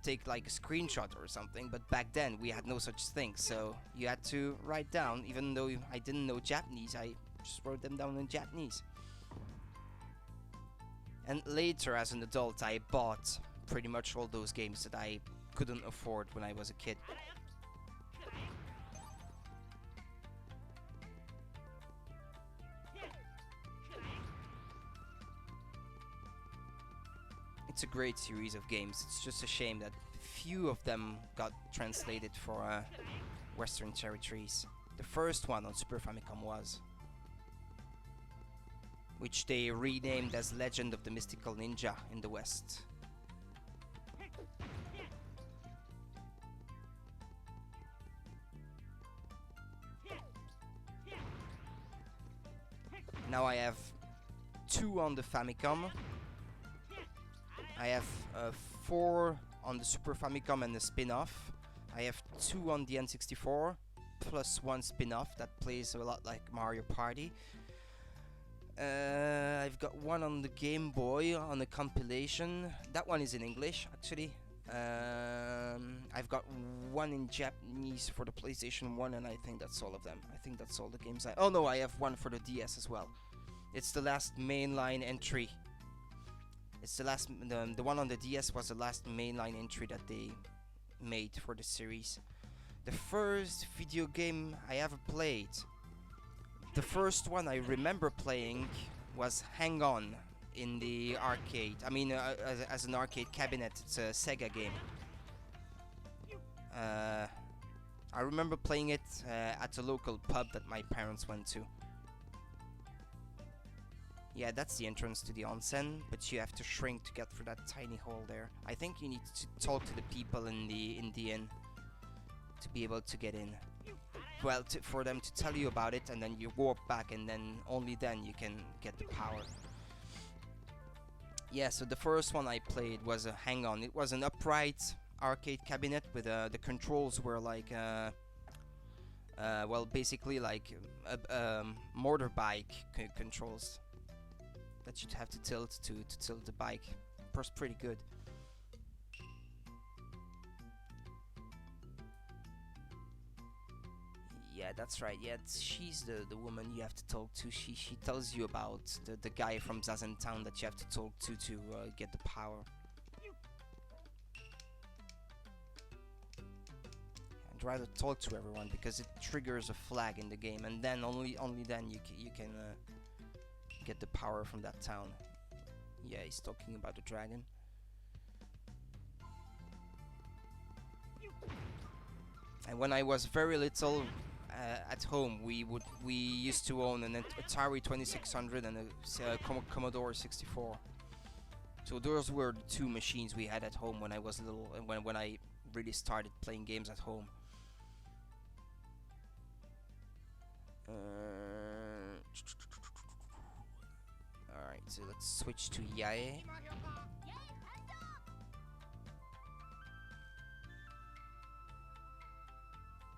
take like a screenshot or something, but back then we had no such thing, so you had to write down. Even though I didn't know Japanese, I just wrote them down in Japanese. And later, as an adult, I bought pretty much all those games that I couldn't afford when I was a kid. It's a great series of games. It's just a shame that few of them got translated for Western territories. The first one on Super Famicom was, which they renamed as Legend of the Mystical Ninja in the West. Now I have 2 on the Famicom. I have 4 on the Super Famicom and the spin-off. I have 2 on the N64, plus 1 spin-off that plays a lot like Mario Party. I've got 1 on the Game Boy on a compilation. That one is in English, actually. I've got 1 in Japanese for the PlayStation 1, and I think that's all of them. I think that's all the games I... Oh no, I have 1 for the DS as well. It's the last mainline entry. It's the last... The one on the DS was the last mainline entry that they made for the series. The first video game I ever played, the first one I remember playing was Hang On in the arcade. I mean, as an arcade cabinet. It's a Sega game. I remember playing it at a local pub that my parents went to. Yeah, that's the entrance to the onsen, but you have to shrink to get through that tiny hole there. I think you need to talk to the people in the inn to be able to get in. Well, for them to tell you about it, and then you warp back, and then only then you can get the power. Yeah, so the first one I played was a Hang On. It was an upright arcade cabinet with the controls were like well, basically like motorbike controls that you'd have to tilt to tilt the bike. Was pretty good. Yeah, that's right. Yeah, she's the woman you have to talk to. She tells you about the guy from Zazen Town that you have to talk to get the power. I'd rather talk to everyone because it triggers a flag in the game, and then only then you can get the power from that town. Yeah, he's talking about the dragon. And when I was very little, at home, we used to own an Atari 2600 and a Commodore 64. So those were the two machines we had at home when I was little, and when I really started playing games at home. Alright, so let's switch to Yae.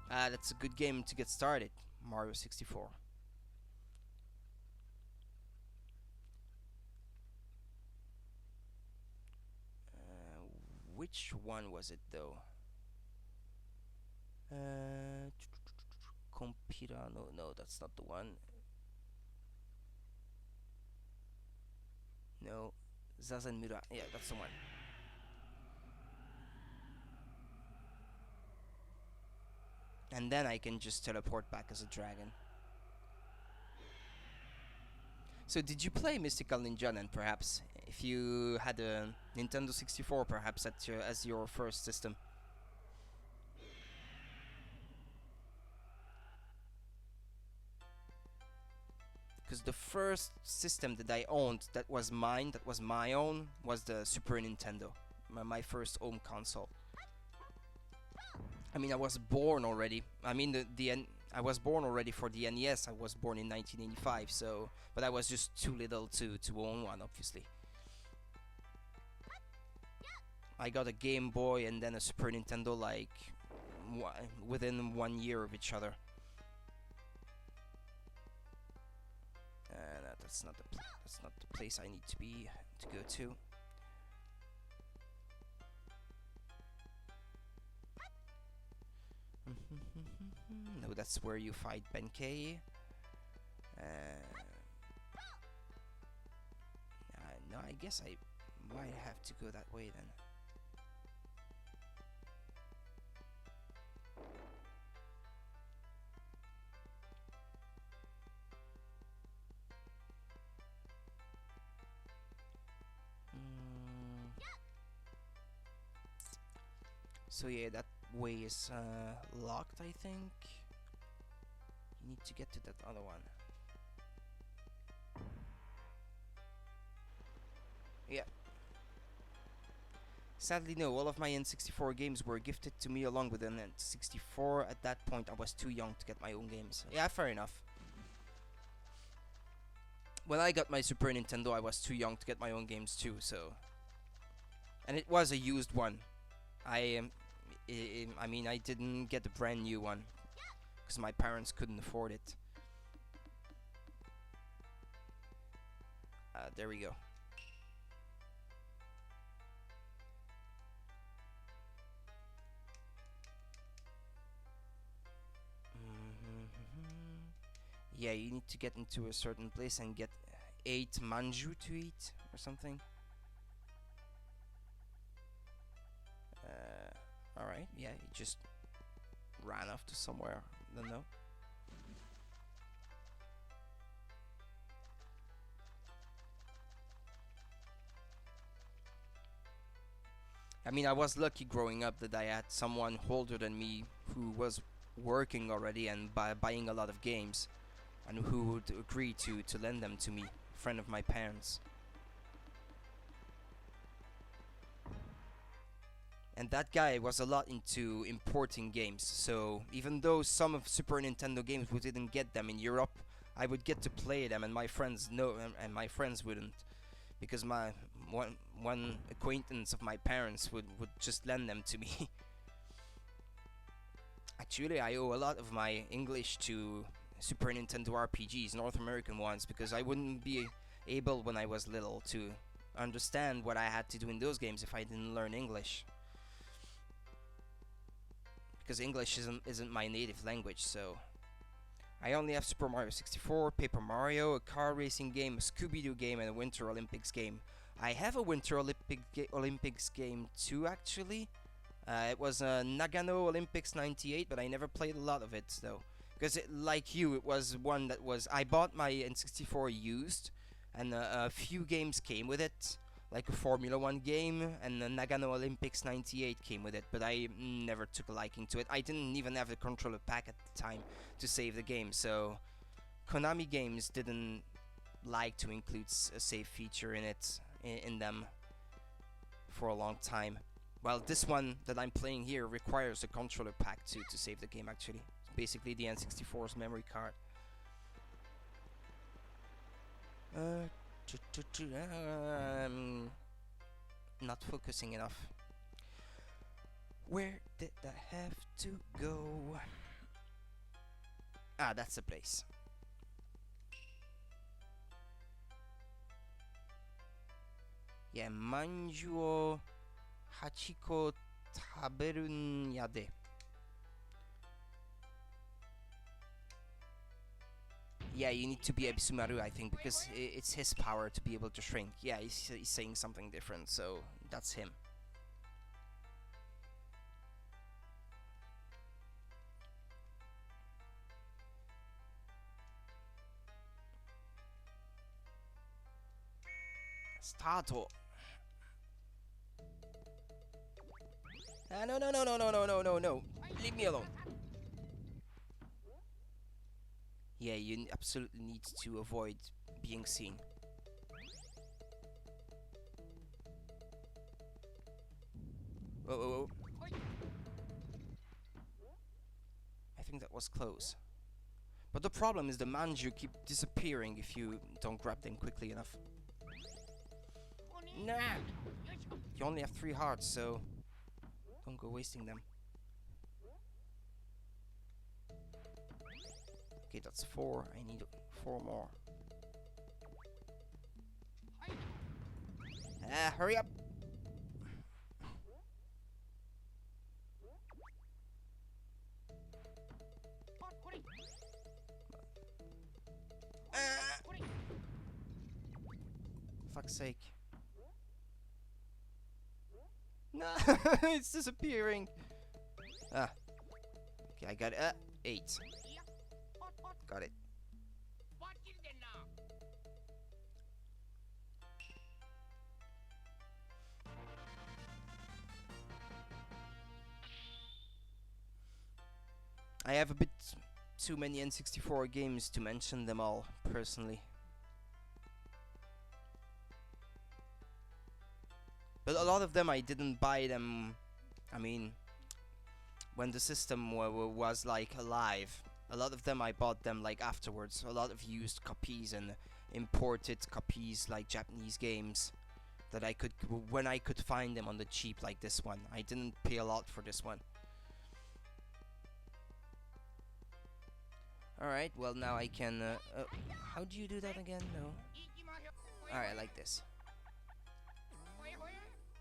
That's a good game to get started. Mario 64. Which one was it though? Compira, no, that's not the one. No, Zazenmura, yeah, that's the one. And then I can just teleport back as a dragon. So did you play Mystical Ninja then, perhaps? If you had a Nintendo 64, perhaps, as your first system? Because the first system that I owned that was mine, that was my own, was the Super Nintendo. My first home console. I mean, I was born already. I mean, I was born already for the NES. I was born in 1985, so... But I was just too little to own one, obviously. I got a Game Boy and then a Super Nintendo, like... within 1 year of each other. That's not the place I need to go to. No, that's where you fight Benkei. No, I guess I might have to go that way then. So yeah, that way is locked, I think. You need to get to that other one. Yeah. Sadly, no, all of my N64 games were gifted to me along with an N64. At that point, I was too young to get my own games. Yeah, fair enough. When I got my Super Nintendo, I was too young to get my own games too, so... And it was a used one. I mean, I didn't get a brand new one because my parents couldn't afford it. There we go. Yeah, you need to get into a certain place and get 8 manju to eat or something. Alright, yeah, he just ran off to somewhere. Don't know. I mean, I was lucky growing up that I had someone older than me who was working already and buying a lot of games, and who would agree to lend them to me, a friend of my parents. And that guy was a lot into importing games, so even though some of Super Nintendo games we didn't get them in Europe, I would get to play them, and my friends and my friends wouldn't, because my one acquaintance of my parents would just lend them to me. Actually, I owe a lot of my English to Super Nintendo RPGs, North American ones, because I wouldn't be able when I was little to understand what I had to do in those games if I didn't learn English. Because English isn't my native language, so... I only have Super Mario 64, Paper Mario, a car racing game, a Scooby-Doo game, and a Winter Olympics game. I have a Winter Olympics game too, actually. It was Nagano Olympics 98, but I never played a lot of it, though. Because, like you, it was one that was... I bought my N64 used, and a few games came with it, like a Formula 1 game, and the Nagano Olympics '98 came with it, but I never took a liking to it. I didn't even have the controller pack at the time to save the game, so Konami games didn't like to include a save feature in them for a long time. Well, this one that I'm playing here requires a controller pack to save the game, actually. It's basically the N64's memory card. Not focusing enough. Where did I have to go? Ah, that's the place. Yeah, Manju o Hachiko taberun yade. Yeah, you need to be Ebisumaru, I think, because it's his power to be able to shrink. Yeah, he's saying something different, so that's him. Start. No. Leave me alone. Yeah, you absolutely need to avoid being seen. Oh. I think that was close. But the problem is the manju keep disappearing if you don't grab them quickly enough. Nah! You only have 3 hearts, so don't go wasting them. Okay, that's 4. I need 4 more. Hurry up! Fuck's sake. No, it's disappearing. Okay, I got 8. Got it. I have a bit too many N64 games to mention them all, personally. But a lot of them I didn't buy them, I mean, when the system was like alive. A lot of them I bought them like afterwards. A lot of used copies and imported copies, like Japanese games, that I could, when I could find them on the cheap, like this one. I didn't pay a lot for this one. Alright, well now I can, how do you do that again? No. Alright, like this.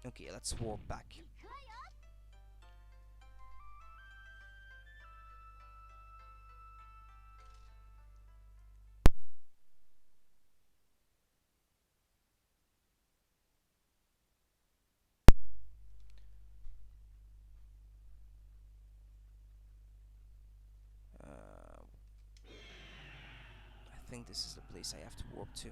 Okay, let's warp back. I think this is the place I have to warp to.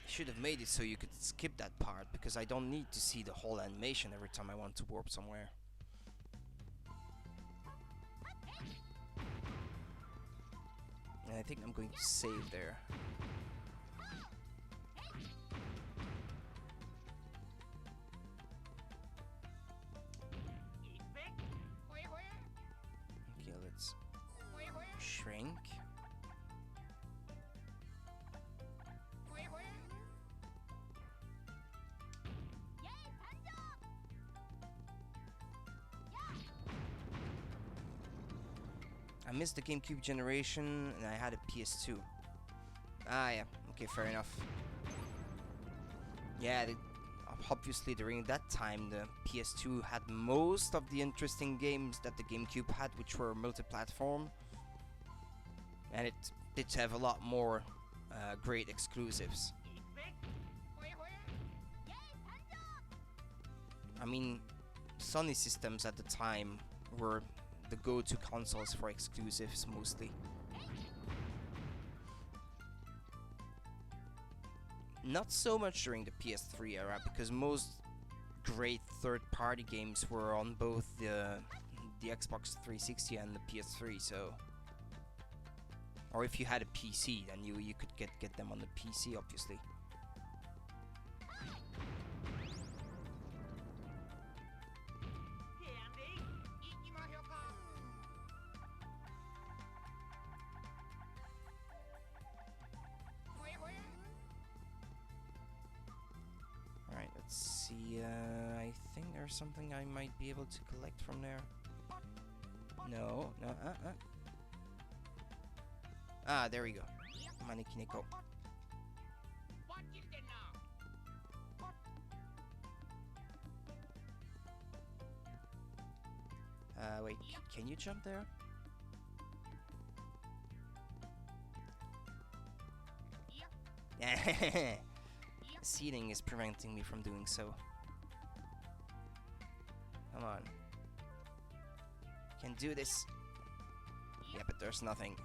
Should have made it so you could skip that part, because I don't need to see the whole animation every time I want to warp somewhere. And I think I'm going to save there. Okay, let's shrink. I missed the GameCube generation and I had a PS2. Ah, yeah. Okay, fair enough. Yeah, obviously during that time the PS2 had most of the interesting games that the GameCube had, which were multi-platform. And it did have a lot more great exclusives. I mean, Sony systems at the time were the go-to consoles for exclusives mostly. Not so much during the PS3 era, because most great third-party games were on both the Xbox 360 and the PS3, so... Or if you had a PC, then you could get them on the PC, obviously. Alright, let's see, I think there's something I might be able to collect from there. No, Ah, there we go. Maneki Neko. Wait, can you jump there? Seating is preventing me from doing so. Come on. Can do this. Yeah, but there's nothing.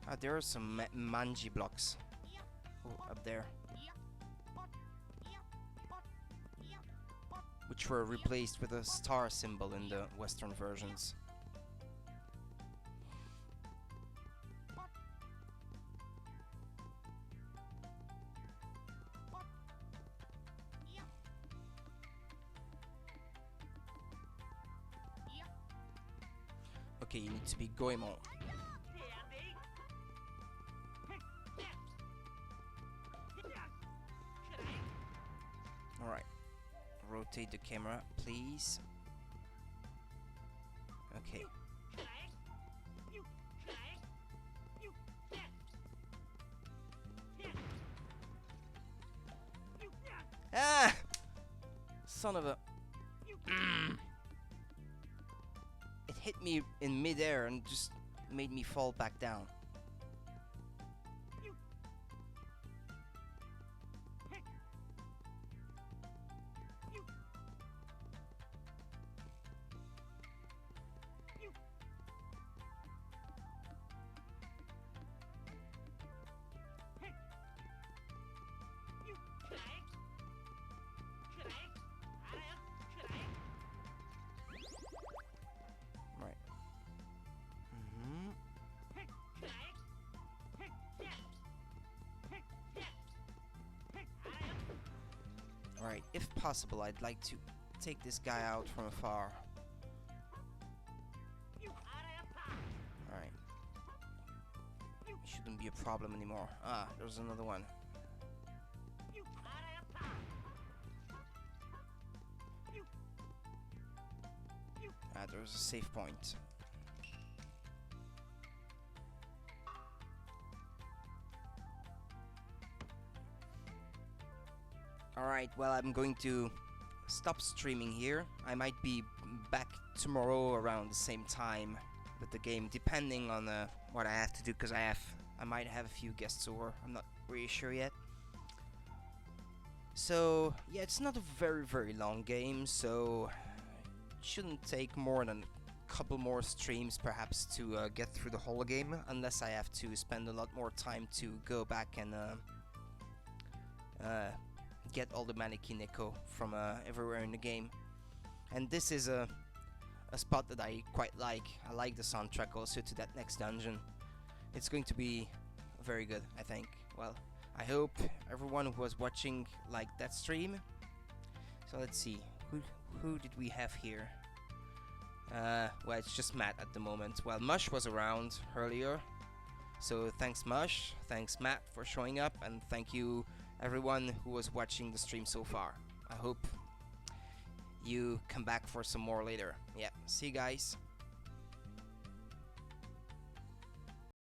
Ah, there are some manji blocks. Oh, up there. Which were replaced with a star symbol in the Western versions. Okay, you need to be Goemon. Alright. Rotate the camera, please. Okay. Ah! Son of a... It hit me in midair and just made me fall back down. Alright, if possible, I'd like to take this guy out from afar. Alright. Shouldn't be a problem anymore. Ah, there's another one. Ah, there's a save point. Alright, well, I'm going to stop streaming here. I might be back tomorrow around the same time with the game, depending on what I have to do, because I might have a few guests over. I'm not really sure yet. So, yeah, it's not a very long game, so it shouldn't take more than a couple more streams perhaps to get through the whole game, unless I have to spend a lot more time to go back and get all the Maneki Neko from everywhere in the game. And this is a spot that I quite like. I like the soundtrack also to that next dungeon. It's going to be very good, I think. Well, I hope everyone who was watching liked that stream. So let's see, who did we have here? Well, it's just Matt at the moment. Well, Mush was around earlier, so thanks Mush, thanks Matt for showing up, and thank you everyone who was watching the stream so far. I hope you come back for some more later. Yeah, see you guys.